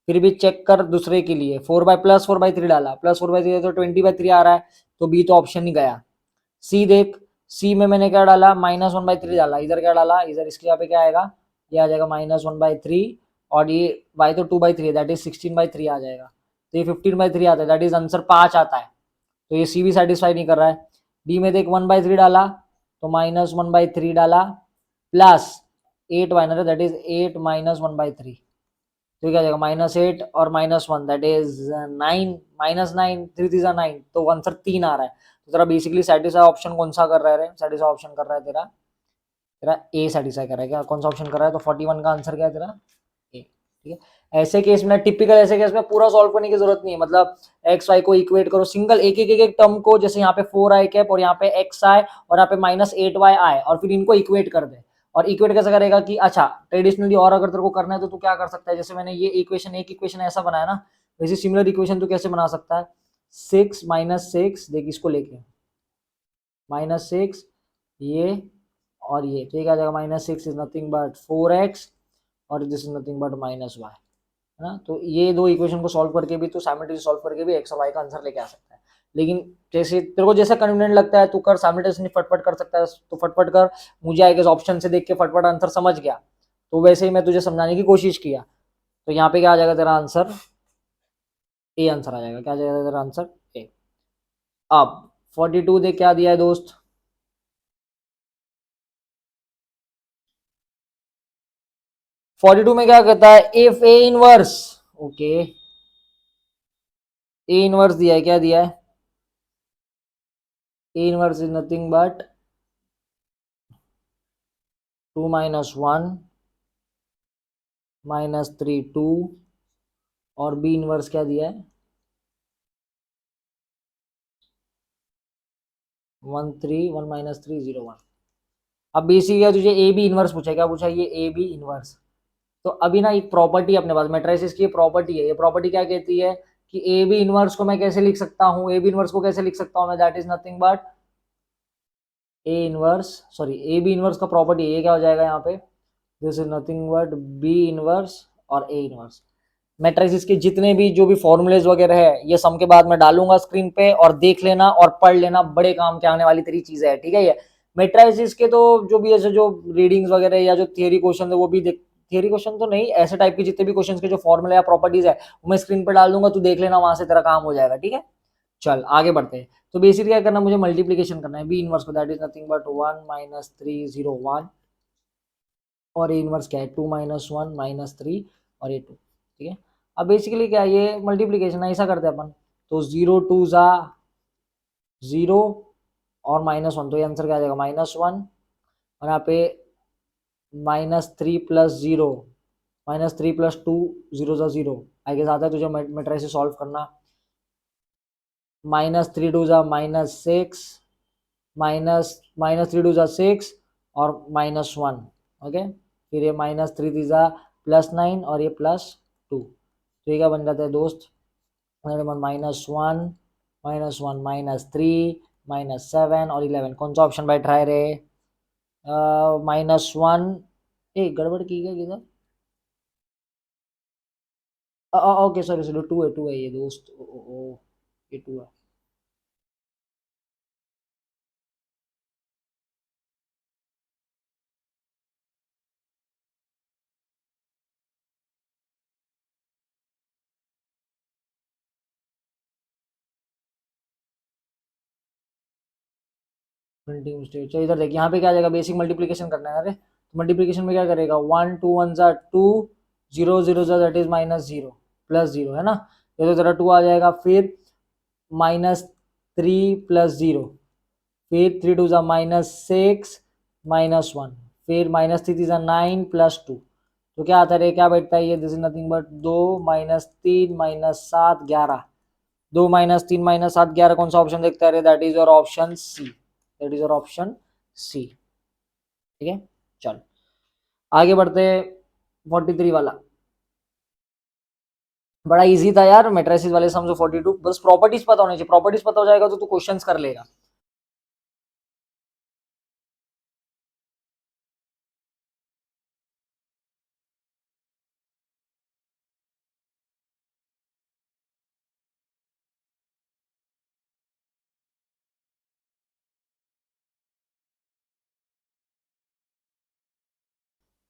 फिर भी चेक कर दूसरे के लिए, 4/3 डाला, +4/3 तो 20/3 आ रहा है, तो बी तो ऑप्शन ही गया। सी देख, सी में मैंने क्या डाला, -1/3 डाला, इधर क्या डाला, इधर इसके यहाँ पे क्या आएगा, ये आ जाएगा -1/3, और ये y तो 2/3 है, दैट इज 16/3 आ जाएगा, तो ये 15/3 आता है, दैट इज आंसर 5 आता है। तो ये सी भी सेटिस्फाई नहीं कर रहा है। बी में देख 1/3 डाला तो -1/3 डाला प्लस 8 दैट इज 8 -1/3, तो क्या जाएगा -8 और -1 दैट इज 9, -9 3 3 9, तो आंसर 3 आ रहा है। तो तेरा बेसिकली सेटिस्फाई ऑप्शन कौन सा कर रहा है? सेटिस्फाई ऑप्शन कर रहा है तेरा तेरा ए सेटिस्फाई कर रहा है। क्या कौन सा ऑप्शन कर रहा है? तो 41 का आंसर क्या है तेरा? ए। ठीक है, ऐसे केस में टिपिकल ऐसे केस में पूरा सॉल्व करने की जरूरत नहीं है, मतलब एक्स वाई को इक्वेट करो सिंगल एक एक एक टर्म को, जैसे यहाँ पे 4i कैप और यहाँ पे एक्स आए और यहाँ पे -8y आए और फिर इनको इक्वेट कर दे। और इक्वेट कैसे करेगा कि अच्छा ट्रेडिशनली, और अगर तेरे को करना है तो तू क्या कर सकता है, जैसे मैंने ये इक्वेशन एक इक्वेशन ऐसा बनाया ना, वैसे सिमिलर इक्वेशन तू कैसे बना सकता है? 6 -6 देख इसको लेके -6 ये और ये, तो ये क्या जाएगा? -6 इज नथिंग बट 4x और this is nothing but -y, है ना। तो ये दो इक्वेशन को सॉल्व करके भी तू साइमल्टेनियसली सॉल्व करके भी एक्स और वाई का आंसर लेके आ सकता है। लेकिन जैसे तेरे को जैसा कन्वीनियंट लगता है तू कर, साइमल्टेनियसली फटफट कर सकता है तो फटफट कर। मुझे आई गेस ऑप्शन से देख के फटफट आंसर समझ गया, तो वैसे ही मैं तुझे समझाने की कोशिश किया। तो यहाँ पे क्या आ जाएगा तेरा आंसर? ए आंसर आ जाएगा। क्या आ जाएगा तेरा आंसर? ए। अब 42 देख क्या दिया है दोस्त? 42 में क्या कहता है? If A inverse, okay, A inverse दिया है। क्या दिया है? ए इनवर्स इज नथिंग बट 2 -1 -3 2, और बी इनवर्स क्या दिया है? 1 3 1 -3 0 1। अब बेसिक है, तुझे ए बी इनवर्स पूछा है। क्या पूछा है? ये ए बी इनवर्स। तो अभी ना एक प्रॉपर्टी अपने पास मैट्रिसेस की प्रॉपर्टी है। ये प्रॉपर्टी क्या कहती है कि ए बी इनवर्स को मैं कैसे लिख सकता हूँ? ए बी इनवर्स को कैसे लिख सकता हूँ मैं? That is nothing but a inverse, sorry a b inverse का प्रॉपर्टी ये क्या हो जाएगा यहाँ पे? This is nothing but b inverse और ए इनवर्स। मैट्रिसेस के जितने भी जो भी फॉर्मूलेज वगैरह है ये सम के बाद मैं डालूंगा स्क्रीन पे, और देख लेना और पढ़ लेना, बड़े काम के आने वाली तेरी चीजें है। ठीक है, ये मैट्रिसेस के तो जो भी ऐसे जो रीडिंग्स वगैरह या जो थियरी क्वेश्चन है वो भी देख, थियरी क्वेश्चन तो नहीं, ऐसे टाइप के जितने भी क्वेश्चन के जो फॉर्मूले या प्रॉपर्टीज है वो मैं स्क्रीन पे डाल दूंगा, तू देख लेना, वहां से तेरा काम हो जाएगा। ठीक है, चल आगे बढ़ते हैं। तो बेसिकली क्या करना, मुझे मल्टीप्लीकेशन करना है बी इनवर्स को, दैट इज नथिंग बट 1 -3 0 1, और ए इनवर्स क्या है? 2 -1 -3 और ये 2। ठीक है, अब बेसिकली क्या है, ये मल्टीप्लीकेशन ऐसा करते हैं अपन, तो 0 2 जा 0 और -1, तो ये आंसर क्या आ जाएगा? -1, और यहाँ पे -3 + 0 -3 + 2 0 जा 0। आई गेस आता है तुझे मैट्रिसेस सॉल्व करना। -3 2 जा -6 -3 2 जा 6 और -1, ओके। फिर ये -3 3 जा +9 और ये +2, तो ये क्या बन जाता है दोस्त? -1 -3 -7 और 11, कौन सा ऑप्शन बैठ रहा है रे? -1, ए गड़बड़ की गई किधर? ओके सॉरी सॉरी, 2 है ये दोस्त, ये 2 है। प्रिंटिंग मिस्टेक, चलो इधर देखिए, यहाँ पे क्या आ जाएगा? बेसिक मल्टीप्लीकेशन करना है। अरे तो मल्टीप्लीकेशन में क्या करेगा? 1 2 1 जा 2, 0 0 जा दैट इज -0 +0, है ना। ये तो तेरा 2 आ जाएगा। फिर -3 + 0, फिर 3 2 जा -6 -1, फिर -3 3 जा 9 +2, तो क्या आता है? क्या बैठता है ये? दिस इज नथिंग बट 2 -3 -7 11, 2 -3 -7 11, कौन सा ऑप्शन देखता है? That is your option C, that is your option C. ठीक है, चल आगे बढ़ते। 43 वाला बड़ा इजी था यार, मैट्रिसेस वाले समझो। 42 बस प्रॉपर्टीज पता होनी चाहिए, प्रॉपर्टीज पता हो जाएगा तो तू क्वेश्चंस कर लेगा।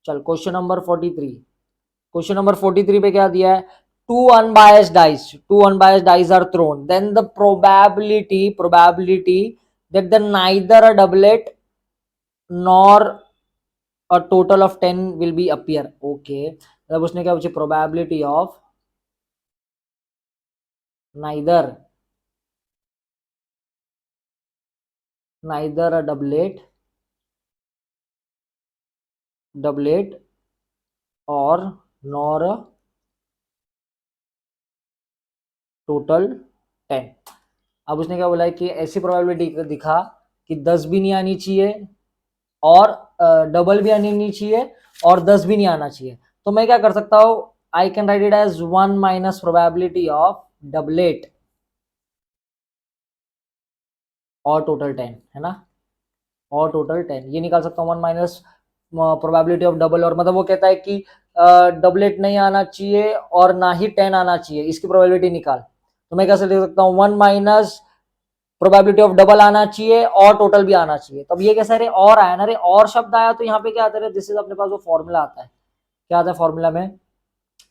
चल क्वेश्चन नंबर 43, क्वेश्चन नंबर 43 पे क्या दिया है? Two unbiased dice are thrown, then the probability that the neither a doublet nor a total of 10 will be appear. Okay, मतलब उसने क्या पूछा, probability of neither a doublet और nor a total 10. अब उसने क्या बोला है कि ऐसी प्रोबेबिलिटी दिखा कि 10 भी नहीं आनी चाहिए और डबल भी आनी नहीं चाहिए और 10 भी नहीं आना चाहिए. तो मैं क्या कर सकता हूं, I can write it as 1 minus probability of doublet और टोटल 10, है ना, और टोटल 10 ये निकाल सकता हूँ. 1 माइनस प्रोबेबिलिटी ऑफ डबल, और मतलब वो कहता है कि डबलेट नहीं आना चाहिए और ना ही 10 आना चाहिए, इसकी प्रोबेबिलिटी निकाल. तो मैं कैसे लिख सकता हूँ, 1 माइनस प्रोबेबिलिटी ऑफ डबल आना चाहिए और टोटल भी आना चाहिए. तब ये कैसा रे, और आया ना रे, और शब्द आया तो यहाँ पे क्या आता है, दिस इज अपने पास वो फॉर्मूला आता है. क्या आता है फॉर्मूला में,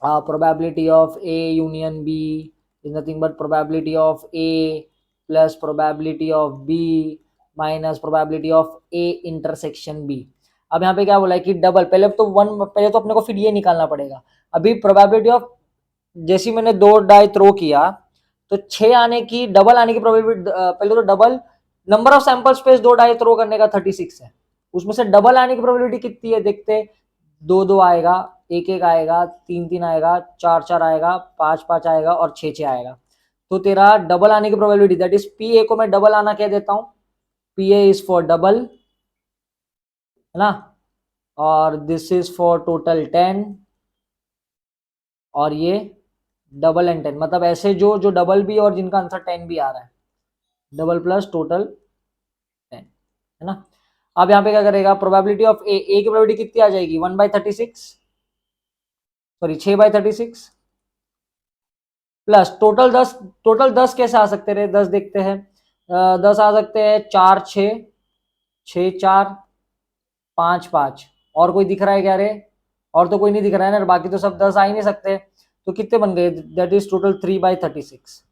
probability of A union B is nothing but probability of A plus probability of B minus probability of A intersection B. अब यहाँ पे क्या बोला है कि डबल, पहले तो पहले तो अपने को फिर ये निकालना पड़ेगा. अभी प्रोबेबिलिटी ऑफ, जैसी मैंने 2 डाई थ्रो किया तो 6 आने की, डबल आने की प्रोबेबिलिटी, पहले तो double number of sample space 2 die throw करने का 36 है, उसमें से डबल आने की प्रोबेबिलिटी कितनी है देखते. 2 आएगा, 1 आएगा, 3 आएगा, 4 आएगा, 5 आएगा और 6 आएगा. तो तेरा डबल आने की probability, that is P A को मैं डबल आना कह देता हूं, P A is for double, है ना, और दिस इज फॉर टोटल 10, और ये डबल एंड 10, मतलब ऐसे जो जो डबल भी और जिनका आंसर 10 भी आ रहा है, डबल प्लस टोटल 10, है ना. अब यहाँ पे क्या करेगा, प्रोबेबिलिटी ऑफ ए की प्रोबेबिलिटी कितनी आ जाएगी, 1/36, सॉरी 6/36 प्लस टोटल 10 कैसे आ सकते रहे, 10 देखते हैं, 10 आ सकते हैं 4 6 6 4 5 5, और कोई दिख रहा है क्या रे, और तो कोई नहीं दिख रहा है ना, बाकी तो सब 10 आ ही नहीं सकते. तो कितने बन गए, दैट इज टोटल 3/36.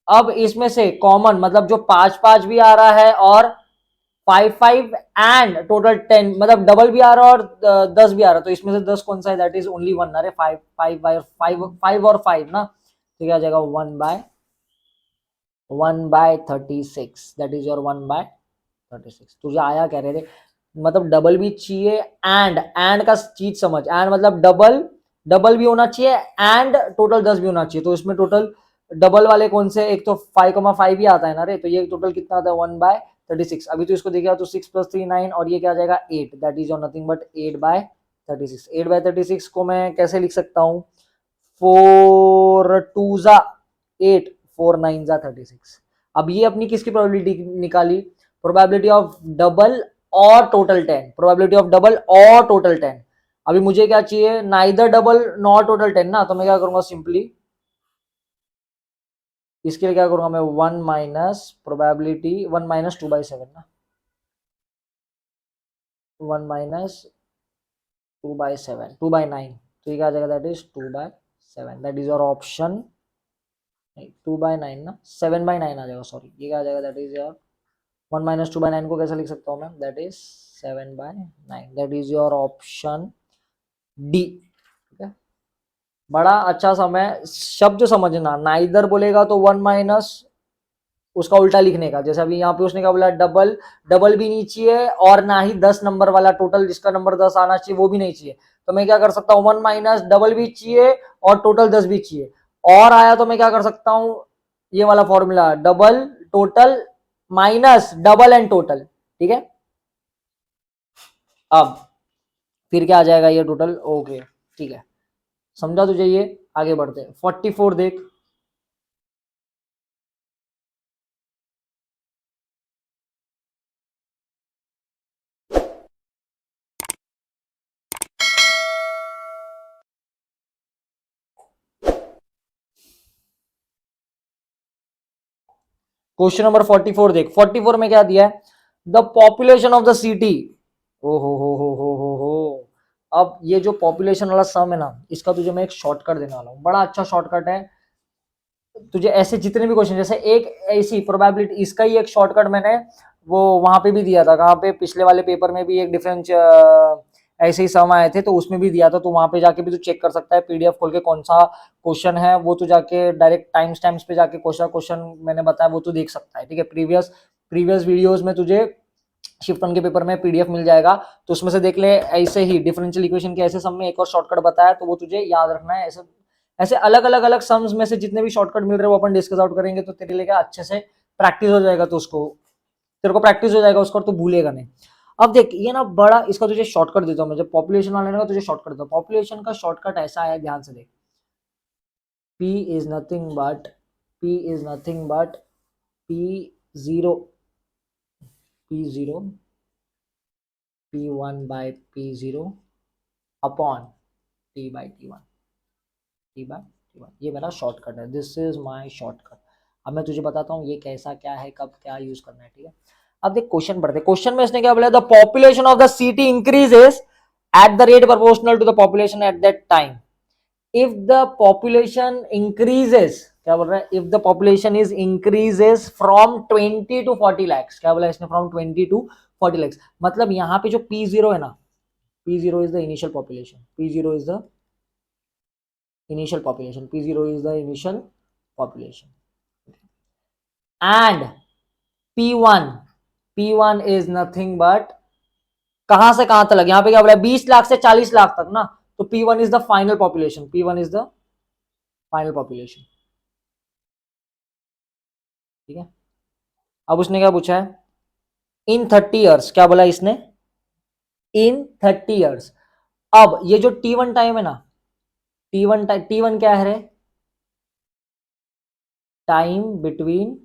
अब इसमें से कॉमन, मतलब जो 5 5 भी आ रहा है और 5 5 एंड टोटल 10, मतलब डबल भी आ रहा है और 10 भी आ रहा है, तो इसमें से 10 कौन सा है, दैट इज ओनली 1. अरे 5 5 5 और 5 ना, तो क्या आ जाएगा 1/36, दैट इज योर 1/36. तुझे आया कह रहे थे, मतलब डबल भी चाहिए, एंड का चीज समझ, एंड मतलब डबल भी होना चाहिए एंड टोटल 10 भी होना चाहिए. तो इसमें टोटल डबल वाले कौन से, एक तो 5,5 ही आता है ना रे, तो ये टोटल कितना आता है 1/36. अभी तो इसको देखिए तो 6 + 3 9, और ये क्या आ जाएगा 8, that is your nothing but 8/36. 8/36 को मैं कैसे लिख सकता हूँ, 4 2 जा 8, 4 9 जा 36. अब ये अपनी किसकी प्रोबेबिलिटी निकाली, प्रोबेबिलिटी ऑफ डबल और टोटल 10, प्रोबेबिलिटी ऑफ डबल और टोटल 10. अभी मुझे क्या चाहिए, नाइदर डबल नॉर टोटल 10 ना, तो मैं क्या करूंगा, सिंपली इसके लिए क्या करूंगा मैं, 1 माइनस प्रोबेबिलिटी 1 माइनस 2/7 ना, 1 माइनस 2/7, 2/9, तो ये क्या आ जाएगा, that is 2/7, that is your option, नहीं 2/9 ना, 7/9 आ जाएगा, सॉरी ये क्या आ जाएगा, दैट इज योर 1 माइनस 2/9 को कैसे लिख सकता हूँ मैं, that is 7/9, that is your option D. ठीक है, बड़ा अच्छा समय शब्द समझना, नाइदर बोलेगा तो 1 माइनस उसका उल्टा लिखने का, जैसे अभी यहाँ पे उसने क्या बोला, डबल डबल भी नहीं चाहिए और ना ही 10 नंबर वाला टोटल जिसका नंबर 10 आना चाहिए वो भी नहीं चाहिए. तो मैं क्या कर सकता हूँ, 1 माइनस डबल भी चाहिए और टोटल 10 भी चाहिए, और आया तो मैं क्या कर सकता हूँ, ये वाला formula, double total minus double and total. ठीक है, अब फिर क्या आ जाएगा ये टोटल. ओके ठीक है, समझा तुझे ये, आगे बढ़ते हैं. 44 देख, क्वेश्चन नंबर 44 देख. 44 में क्या दिया है, the population of the city. ओ हो. अब ये जो पॉपुलेशन वाला सम है ना, इसका तुझे मैं एक शॉर्टकट देने वाला हूँ, बड़ा अच्छा शॉर्टकट है. तुझे ऐसे जितने भी क्वेश्चन, जैसे एक ऐसी प्रोबेबिलिटी, इसका ही एक शॉर्टकट मैंने वो वहां पे भी दिया था, कहाँ पे, पिछले वाले पेपर में भी एक डिफरेंस ऐसे ही सम आए थे तो उसमें भी दिया था, तो वहां पे जाके भी तू चेक कर सकता है पीडीएफ खोल के कौन सा क्वेश्चन है, वो तू जाके डायरेक्ट टाइम स्टैम्प्स पे जाके क्वेश्चन क्वेश्चन मैंने बताया वो तू देख सकता है, ठीक है। प्रीवियस प्रीवियस वीडियोस में तुझे शिफ्ट वन के पेपर में पीडीएफ मिल जाएगा, तो उसमें से देख ले। ऐसे ही डिफरेंशियल इक्वेशन के ऐसे सम में एक और शॉर्टकट बताया, तो वो तुझे याद रखना है। ऐसे ऐसे अलग समस में से जितने भी शॉर्टकट मिल रहे हैं वो अपन डिस्कस आउट करेंगे, तो तेरे लिए अच्छे से प्रैक्टिस हो जाएगा, तो उसको तेरे को प्रैक्टिस हो जाएगा उसको, तो भूलेगा नहीं। अब देख ये ना बड़ा, इसका तुझे शॉर्टकट देता हूँ मैं, जब पॉपुलेशन वाले का तुझे शॉर्टकट देता हूँ। पॉपुलेशन का शॉर्टकट ऐसा है, ध्यान से देख, P is nothing but P0 P0 P1 by P0 upon T by T1 T1। ये मेरा शॉर्टकट है, दिस इज माय शॉर्टकट। अब मैं तुझे बताता हूँ ये कैसा क्या है, कब क्या यूज करना है, ठीक है। अब देख क्वेश्चन पढ़ते, क्वेश्चन में इसने क्या बोला, the population of the city increases at the rate proportional to the population at that time. If the population increases, क्या बोल रहा है, if the population is increases from 20 to 40 lakhs, क्या बोला इसने, फ्रॉम 20 to 40 lakhs। मतलब यहाँ पे जो P0 है ना, P0 is the initial population, P0 is the initial population, P0 is the initial population, and P1 is nothing but कहां से कहां तक, यहाँ पे क्या बोला 20 लाख से 40 लाख तक ना, तो P1 is the final population, P1 is the final population, ठीक है। अब उसने क्या पूछा है, इन 30 ईयर्स, क्या बोला इसने, इन 30 ईयर्स। अब ये जो T1 टाइम है ना, T1 क्या है रे, time between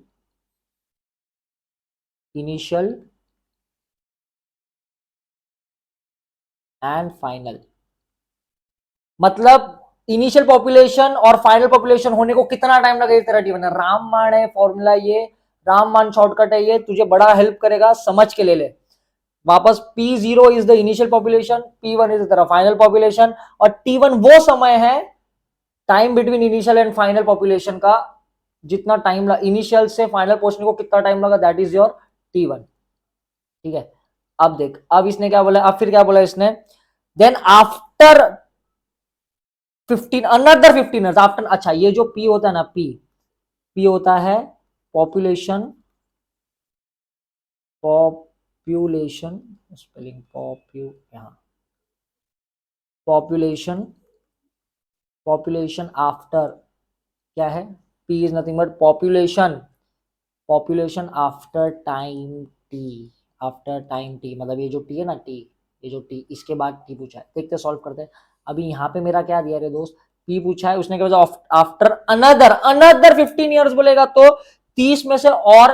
initial and final. मतलब इनिशियल पॉपुलेशन और फाइनल पॉपुलेशन होने को कितना टाइम लगेगा तेरा T1 है, रामबाण है फॉर्मूला ये, रामबाण शॉर्टकट है ये, तुझे बड़ा हेल्प करेगा, समझ के ले ले वापस। P0 is the initial population, P1 is तेरा फाइनल पॉपुलेशन, और T1 वो समय है time between initial and final population का, जितना टाइम इनिशियल से फाइनल पहुंचने को कितना टाइम लगा, दैट इज योर T1, ठीक है। अब देख, अब इसने क्या बोला, अब फिर क्या बोला इसने, then after 15 another 15 years after. अच्छा, ये जो P होता है ना, P होता है population, population spelling population population after, क्या है, P is nothing but population after time T, मतलब ये जो T है ना, ये जो T, इसके बाद T पूछा है, देखते सॉल्व करते हैं। अभी यहाँ पे मेरा क्या दिया रे दोस्त, P पूछा है, उसने क्या बोला, आफ्टर अनदर 15 ईयर्स बोलेगा तो 30 में से और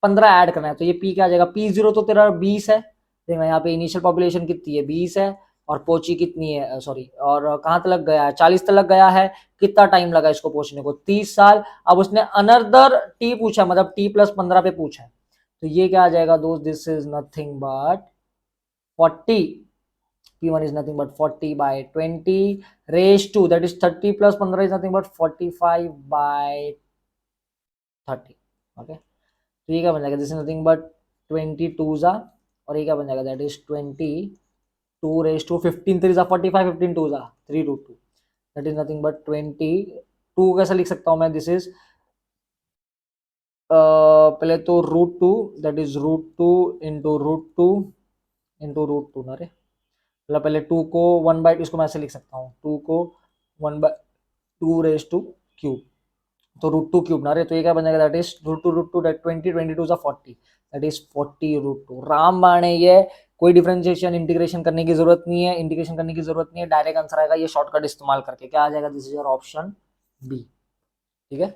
15 ऐड करना है, तो ये P क्या आ जाएगा, P0 तो तेरा 20 है, देखना यहाँ पे इनिशियल पॉपुलेशन कितनी है, 20 है, और पहुंची कितनी है, सॉरी, और कहाँ तक गया है, 40 तक गया है, कितना टाइम लगा इसको पहुंचने को, 30 साल। अब उसने अनदर T पूछा, मतलब T+15 पे पूछा है, तो ये क्या आ जाएगा दोस्त, this is nothing but 40, P1 is nothing but 40 by 20 raised to, that is 30 plus 15 is nothing but 45 by 30, okay। तो ये क्या बन जाएगा, दिस इज नथिंग बट 22 जा, और ये क्या बन जाएगा, दैट इज 22 रेज टू 15 3 जा 45, 15 2 जा 3 root 2, that is nothing but 22। कैसे लिख सकता हूँ मैं, दिस इज पहले तो √2, दैट इज √2 इंटू √2 ना रे, मतलब पहले 2 को 1/, इसको मैं ऐसे लिख सकता हूँ, 2 को 1/2 रेज टू क्यूब, तो √2 क्यूब ना रे, तो ये क्या बन जाएगा, दैट इज √2 दैट 20 22 जा 40, दैट इज 40 √2। रामबाण है ये, कोई डिफरेंशिएशन इंटीग्रेशन करने की जरूरत नहीं है, डायरेक्ट आंसर आएगा ये शॉर्टकट इस्तेमाल करके, क्या आ जाएगा, this is your option B, ठीक है।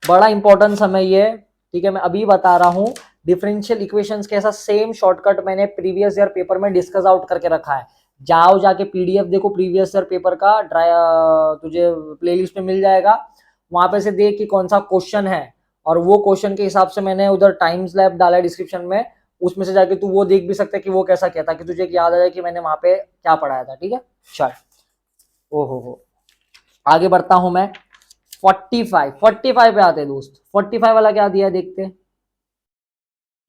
बड़ा इंपॉर्टेंट समय ये, ठीक है, मैं अभी बता रहा हूं डिफरेंशियल इक्वेशंस के, ऐसा सेम शॉर्टकट मैंने प्रीवियस ईयर पेपर में डिस्कस आउट करके रखा है, जाओ जाके पीडीएफ देखो प्रीवियस ईयर पेपर का, तुझे प्लेलिस्ट में मिल जाएगा, वहां पे से देख कि कौन सा क्वेश्चन है, और वो क्वेश्चन के हिसाब से मैंने उधर टाइम्स लैब डाला है डिस्क्रिप्शन में, उसमें से जाके तू वो देख भी सकता है कि वो कैसा किया था, कि तुझे याद आ जाए कि मैंने वहां पे क्या पढ़ाया था, ठीक है। चल, ओहो हो, आगे बढ़ता हूं मैं। 45 पे आते हैं दोस्त। 45 वाला क्या दिया है देखते हैं,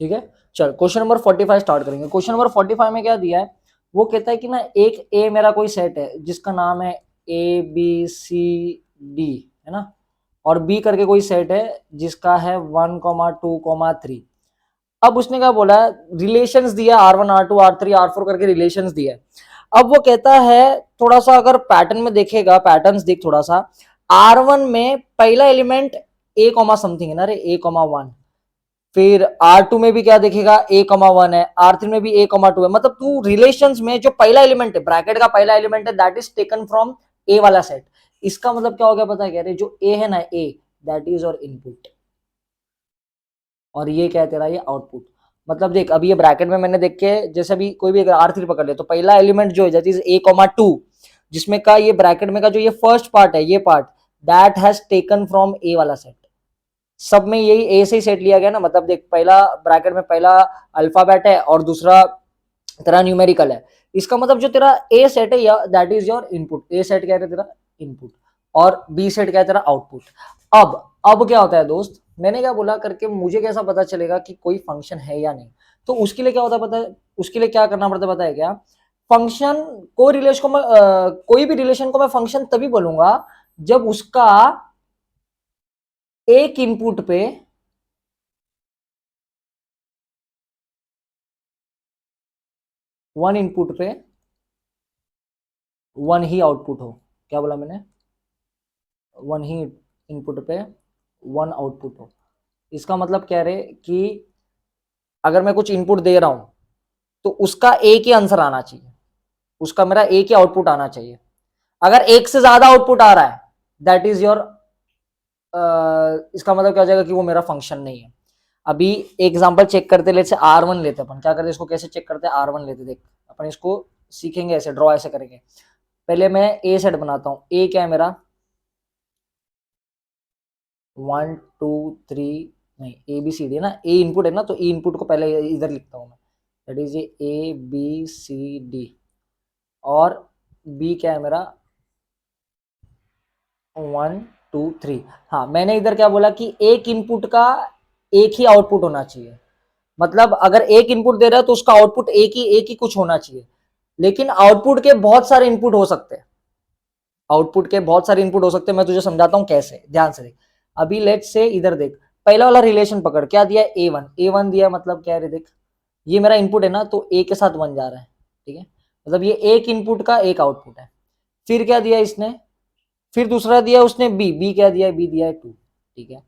ठीक है। चल क्वेश्चन नंबर 45 स्टार्ट करेंगे। क्वेश्चन नंबर 45 में क्या दिया है, वो कहता है कि ना एक ए मेरा कोई सेट है जिसका नाम है ए बी सी डी, है ना, और बी करके कोई सेट है जिसका है 1,2,3। अब उसने क्या बोला, रिलेशंस दिया R1 R2 R3 R4 करके रिलेशंस दिया है। अब वो कहता है थोड़ा सा अगर पैटर्न में देखेगा, पैटर्न्स देख थोड़ा सा, R1 में पहला एलिमेंट ए कॉमा समथिंग है ना रे, ए कॉमा 1, फिर R2 में भी क्या देखेगा ए कॉमा 1 है, R3 में भी ए कॉमा 2 है। मतलब तू रिलेशंस में जो पहला एलिमेंट है, ब्रैकेट का पहला एलिमेंट है, that is taken from A वाला सेट। इसका मतलब क्या हो गया पता है क्या रे, जो ए है ना ए, दैट इज योर इनपुट, और ये क्या है तेरा, ये आउटपुट। मतलब देख अभी ये ब्रैकेट में मैंने देख के, जैसे अभी कोई भी अगर R3 पकड़ ले तो पहला एलिमेंट जो है दैट इज A,2, जिसमें का ये ब्रैकेट में का जो ये फर्स्ट पार्ट है, ये part that has taken from A वाला सेट। सब में यही ए से ही सेट लिया गया ना। मतलब देख पहला ब्रैकेट में पहला अल्फाबेट है और दूसरा तेरा न्यूमेरिकल है। इसका मतलब जो तेरा ए सेट है that is your input. A set क्या है तेरा इनपुट, और बी सेट क्या है तेरा आउटपुट। अब क्या होता है दोस्त, मैंने क्या बोला करके मुझे कैसा पता चलेगा कि कोई फंक्शन है या नहीं। तो उसके लिए क्या होता है पता है, उसके लिए क्या करना पड़ता है पता है क्या, फंक्शन कोई रिलेशन को मैं कोई भी रिलेशन को मैं फंक्शन तभी बोलूंगा जब उसका एक इनपुट पे वन इनपुट पे वन ही आउटपुट हो। क्या बोला मैंने, वन ही इनपुट पे वन आउटपुट हो। इसका मतलब कह रहे कि अगर मैं कुछ इनपुट दे रहा हूं तो उसका एक ही आंसर आना चाहिए, उसका मेरा एक ही आउटपुट आना चाहिए। अगर एक से ज्यादा आउटपुट आ रहा है दैट इज योर, इसका मतलब क्या हो जाएगा कि वो मेरा फंक्शन नहीं है। अभी एग्जांपल चेक करते, लेते R1 लेते अपन, क्या करते इसको कैसे चेक करते हैं, R1 लेते, देख अपन इसको सीखेंगे ऐसे, ड्रॉ ऐसे करेंगे। पहले मैं ए सेट बनाता हूं। ए क्या है मेरा, 1 2 3, नहीं ए बी सी डी है ना, ए इनपुट है ना, तो ए इनपुट को पहले इधर लिखता हूं मैं, that is a b c d, और बी क्या है मेरा 1 2 3। हाँ मैंने इधर क्या बोला कि एक इनपुट का एक ही आउटपुट होना चाहिए। मतलब अगर एक इनपुट दे रहा है तो उसका आउटपुट एक ही कुछ होना चाहिए। लेकिन आउटपुट के बहुत सारे इनपुट हो सकते हैं, आउटपुट के बहुत सारे इनपुट हो सकते हैं। मैं तुझे समझाता हूं कैसे, ध्यान से देख। अभी लेट से इधर देख, पहला वाला रिलेशन पकड़, क्या दिया A1 दिया, मतलब क्या है देख, ये मेरा इनपुट है ना, तो ए के साथ 1 जा रहा है, ठीक है। मतलब ये एक इनपुट का एक आउटपुट है। फिर क्या दिया इसने, फिर दूसरा दिया उसने बी क्या दिया है, बी दिया है 2, ठीक है।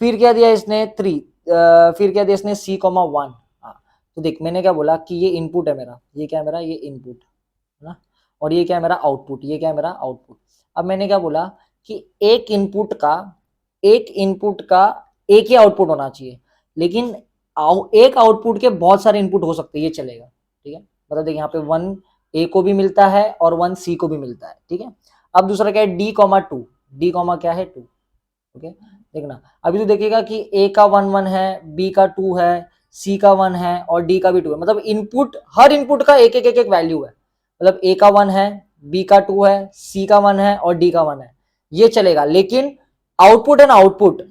फिर क्या दिया इसने 3, फिर क्या दिया इसने C,1। हाँ तो देख मैंने क्या बोला कि ये इनपुट है मेरा, ये क्या है मेरा, ये इनपुट है ना, और ये क्या है मेरा आउटपुट, ये क्या है मेरा आउटपुट। अब मैंने क्या बोला कि एक इनपुट का एक ही आउटपुट होना चाहिए, लेकिन एक आउटपुट के बहुत सारे इनपुट हो सकते हैं, ये चलेगा, ठीक है। मतलब देखिए यहाँ पे 1 ए को भी मिलता है और 1 सी को भी मिलता है, ठीक है। अब दूसरा क्या है D,2, डी कॉमा क्या है 2, ओके। देखना अभी तो देखिएगा कि ए का 1 1 है, बी का 2 है, सी का 1 है और डी का भी 2 है। मतलब इनपुट, हर इनपुट का एक वैल्यू है। मतलब ए का 1 है, बी का 2 है, सी का 1 है और डी का 1 है, ये चलेगा। लेकिन आउटपुट है ना, आउटपुट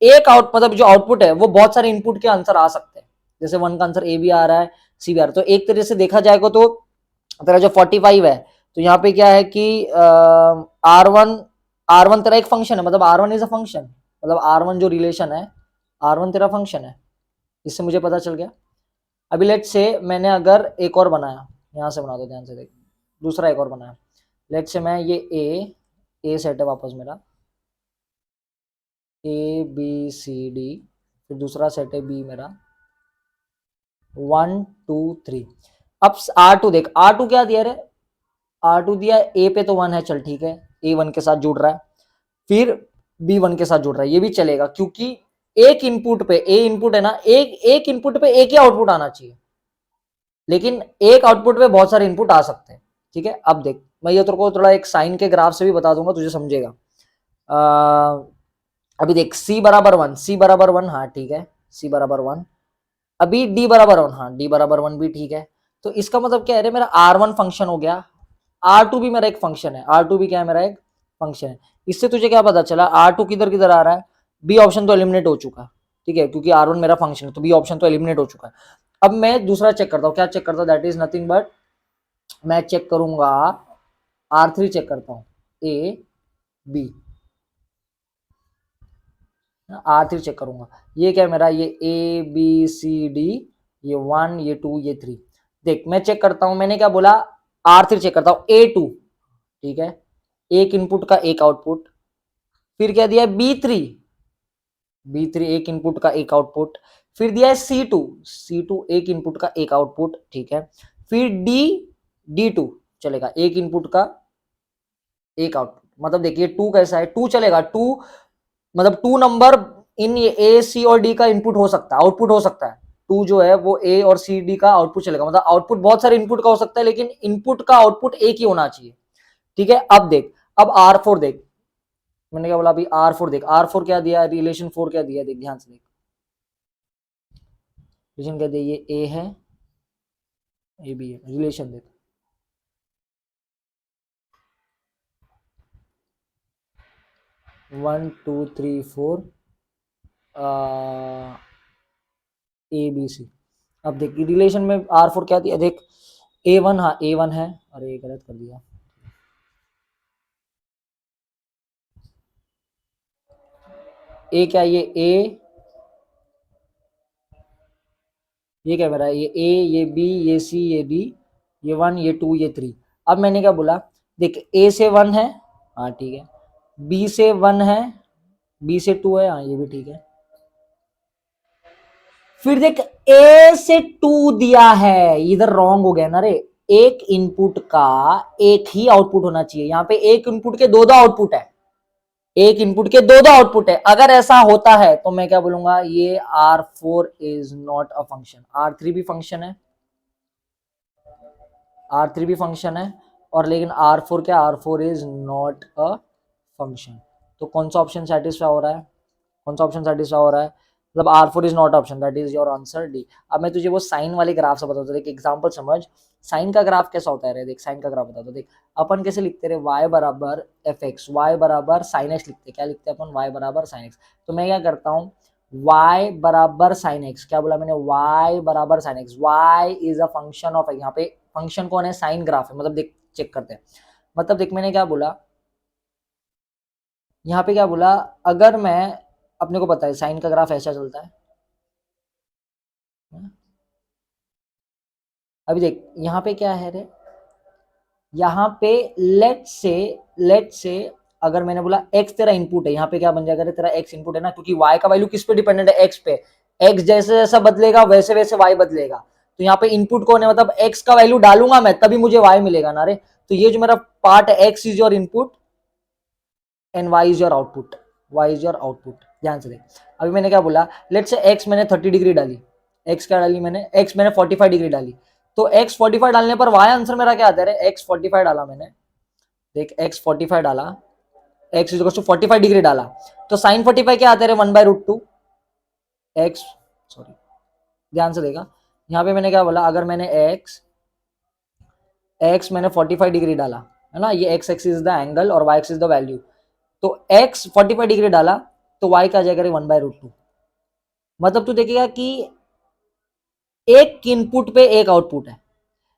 एक मतलब जो आउटपुट है वो बहुत सारे इनपुट के आंसर आ सकते हैं। जैसे 1 का आंसर ए भी आ रहा है, सी भी आ रहा है। तो एक तरह से देखा जाएगा तो तेरा जो 45 है, तो यहाँ पे क्या है कि R1 तेरा एक फंक्शन है, मतलब R1 इज अ फंक्शन। मतलब R1 जो रिलेशन है, R1 तेरा फंक्शन है, इससे मुझे पता चल गया। अभी लेट से मैंने अगर एक और बनाया, यहाँ से बना दो ध्यान से देख, दूसरा एक और बनाया। लेट से मैं ये ए सेट है वापस मेरा, ए बी सी डी, फिर दूसरा सेट है बी मेरा 1 2 3। अब R2 देख, R2 क्या दिया रे, R2 दिया ए पे तो 1 है, चल ठीक है, ए 1 के साथ जुड़ रहा है, फिर बी 1 के साथ जुड़ रहा है, ये भी चलेगा क्योंकि एक इनपुट पे, ए इनपुट है ना, एक इनपुट पे एक ही आउटपुट आना चाहिए। लेकिन एक आउटपुट पे बहुत सारे इनपुट आ सकते हैं, ठीक है। अब देख मैं ये तेरे को थोड़ा एक साइन के ग्राफ से भी बता दूंगा, तुझे समझेगा। अभी देख C बराबर 1, C बराबर 1, हाँ ठीक है, C बराबर 1। अभी D बराबर 1, हाँ D बराबर 1 भी ठीक है। तो इसका मतलब क्या है रे, मेरा R1 फंक्शन हो गया, R2 भी मेरा एक फंक्शन है, R2 भी क्या है मेरा एक फंक्शन है। इससे तुझे क्या पता चला, R2 किधर किधर आ रहा है, बी ऑप्शन तो एलिमिनेट हो चुका है, ठीक है, क्योंकि R1 मेरा फंक्शन है, तो बी ऑप्शन तो एलिमिनेट हो चुका है। अब मैं दूसरा चेक करता हूँ, क्या चेक करता हूँ, दैट इज नथिंग बट मैं चेक करूंगा R3 चेक करता हूँ, ए बी, R3 चेक करूंगा, ये क्या है मेरा, ये ए बी सी डी, ये 1 ये 2 ये 3। देख मैं चेक करता हूं, मैंने क्या बोला, R3 चेक करता हूं, A2, ठीक है, एक इनपुट का एक आउटपुट, फिर क्या दिया है B3, B3 एक इनपुट का एक आउटपुट, फिर दिया है C2, C2 एक इनपुट का एक आउटपुट, ठीक है, फिर D2 चलेगा, एक इनपुट का एक आउटपुट, मतलब देखिए 2 कैसा है, 2 चलेगा, 2 मतलब 2 नंबर इन ए सी और डी का इनपुट हो सकता है, आउटपुट हो सकता है, 2 जो है वो ए और सी डी का आउटपुट चलेगा, मतलब आउटपुट बहुत सारे इनपुट का हो सकता है, लेकिन इनपुट का आउटपुट एक ही होना चाहिए, ठीक है। अब देख, अब R4 देख, मैंने क्या बोला अभी, R4 देख, R4 क्या दिया, रिलेशन 4 क्या दिया, देख ध्यान से देख, रिलेशन क्या दिया, ये ए है, ए बी है, रिलेशन देख, 1 2 3 4 ए बी सी। अब देख रिलेशन में R4 क्या दिया, देख A1, हाँ A1 है, अरे ये गलत कर दिया, ए क्या, ये क्या मेरा, ये ए ये बी ये सी ये डी, ये 1 ये 2 ये 3। अब मैंने क्या बोला, देख ए से 1 है, हाँ ठीक है, बी से 1 है, बी से 2 है, हाँ ये भी ठीक है, फिर देख ए से 2 दिया है, इधर रॉन्ग हो गया ना रे, एक इनपुट का एक ही आउटपुट होना चाहिए, यहाँ पे एक इनपुट के दो दो आउटपुट है, एक इनपुट के दो दो आउटपुट है, अगर ऐसा होता है तो मैं क्या बोलूंगा, ये R4 is not a function, R3 भी फंक्शन है, R3 भी फंक्शन है, और लेकिन R4 क्या, R4 is not a function. तो कौन सा ऑप्शन सेटिस्फाई हो रहा है, कौन सा ऑप्शन सेटिस्फाई हो रहा है, मतलब R4 is not option, that is your answer D. अब मैं तुझे वो साइन वाले ग्राफ से बताता हूँ, देख एग्जांपल समझ, साइन का ग्राफ कैसा होता है रे, देख साइन का ग्राफ बताता हूँ, देख अपन कैसे लिखते रहे, y बराबर एफ एक्स, वाई बराबर साइन एक्स लिखते, क्या लिखते हैं अपन, y बराबर साइन एक्स। तो मैं क्या करता हूँ, y बराबर साइन एक्स, क्या बोला मैंने, y बराबर sine x, y is a function of, यहाँ पे फंक्शन कौन है, साइन ग्राफ है, मतलब देख चेक करते हैं, मतलब देख मैंने क्या बोला, यहाँ पे क्या बोला, अगर मैं, अपने को पता है साइन का ग्राफ ऐसा चलता है, अभी देख यहाँ पे क्या है रे, यहाँ पे लेट से अगर मैंने बोला x तेरा इनपुट है, यहाँ पे क्या बन जाएगा रे, तेरा x इनपुट है ना, क्योंकि y का वैल्यू किस पे डिपेंडेंट है, x पे, x जैसे जैसा बदलेगा वैसे वैसे y बदलेगा, तो यहाँ पे इनपुट कौन है, मतलब x का वैल्यू डालूंगा मैं तभी मुझे y मिलेगा ना रे, तो ये जो मेरा पार्ट है, x is your input and y is your output, y is your output, ध्यान से देख। अभी मैंने क्या बोला, लेट से x मैंने 30 डिग्री डाली, x क्या डाली मैंने, x मैंने 45 डिग्री डाली, तो x 45 डालने पर y आंसर मेरा क्या आता है, x 45 डाला मैंने, देख x 45 डाला, x इज टू 45 डिग्री डाला, तो साइन 45 क्या आता है, 1/√2 x, सॉरी ध्यान से देखा, यहाँ पे मैंने क्या बोला, अगर मैंने x मैंने 45 डिग्री डाला है ना, ये x axis is the angle और y axis is the value, तो x 45 डिग्री डाला तो y का आ जाएगा 1/√2, मतलब तू देखेगा कि एक इनपुट पे एक आउटपुट है,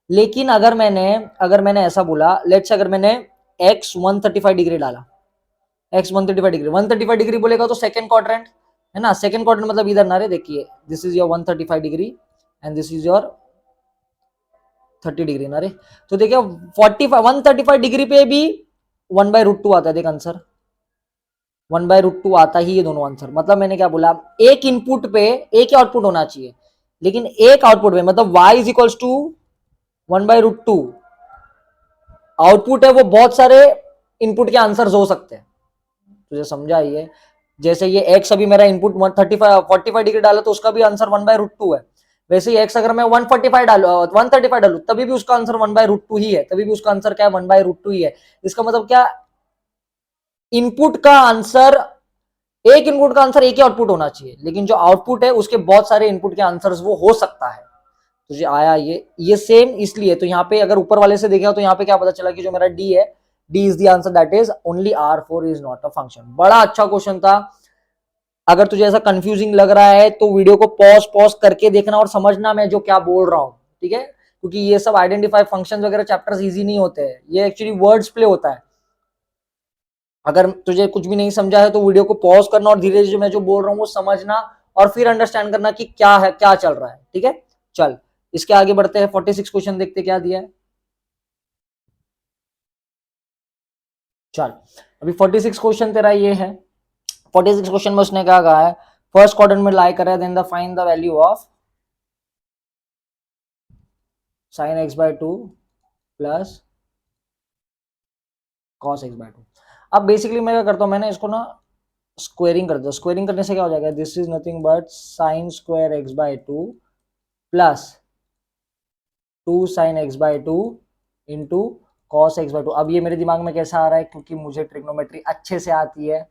लेकिन अगर मैंने ऐसा बोला, लेट्स अगर मैंने x 135 डिग्री डाला, x 135 डिग्री, 135 डिग्री बोलेगा तो सेकंड क्वाड्रेंट है ना, सेकंड क्वाड्रेंट मतलब इधर ना रे, देखिए this is your 135 degree and this is your 30 degree ना रे, तो देखिए 135 डिग्री पे भी 1/√2 आता है, देख आंसर 1/√2 आता ही, ये दोनों आंसर, मतलब मैंने क्या बोला, एक इनपुट पे एक ही आउटपुट होना चाहिए, लेकिन एक आउटपुट पे मतलब y is equals to 1/√2, output है वो बहुत सारे इनपुट के आंसर हो सकते हैं, तुझे समझा ये, जैसे ये x अभी मेरा इनपुट 45 डिग्री डाला तो उसका भी आंसर 1/√2 है, वैसे ही x अगर मैं 145 डालू 135 डालू तभी भी उसका आंसर 1/√2 ही है, तभी भी उसका आंसर क्या है, 1/√2 ही है। इसका मतलब क्या, इनपुट का आंसर, एक इनपुट का आंसर एक ही आउटपुट होना चाहिए, लेकिन जो आउटपुट है उसके बहुत सारे इनपुट के आंसर्स वो हो सकता है, तुझे आया ये सेम इसलिए, तो यहाँ पे अगर ऊपर वाले से देखेगा तो यहाँ पे क्या पता चला कि जो मेरा डी है D is the answer, that is only R4 is not a function. बड़ा अच्छा क्वेश्चन था। अगर तुझे ऐसा कंफ्यूजिंग लग रहा है तो वीडियो को पॉज पॉज करके देखना और समझना मैं जो क्या बोल रहा हूं, ठीक है, क्योंकि ये सब आइडेंटिफाई फंक्शंस वगैरह चैप्टर्स इजी नहीं होते हैं, ये एक्चुअली वर्ड्स प्ले होता है। अगर तुझे कुछ भी नहीं समझा है तो वीडियो को पॉज करना और धीरे धीरे मैं जो बोल रहा हूँ वो समझना और फिर अंडरस्टैंड करना कि क्या है, क्या चल रहा है, ठीक है। चल इसके आगे बढ़ते हैं, 46 क्वेश्चन देखते क्या दिया है। चल अभी 46 क्वेश्चन तेरा ये है। 46 क्वेश्चन में उसने क्या कहा है, फर्स्ट क्वाड्रेंट में लाई कर रहा है, then the find the value of sin x by 2 plus cos x by 2। अब बेसिकली मैं क्या करता हूँ, मैंने इसको ना स्क्वेयरिंग कर दिया। स्क्वेयरिंग करने से क्या हो जाएगा, this is nothing but sine square x by 2 plus 2 sine x by 2 into cos x by 2। अब ये मेरे दिमाग में कैसा आ रहा है, क्योंकि मुझे ट्रिग्नोमेट्री अच्छे से आती है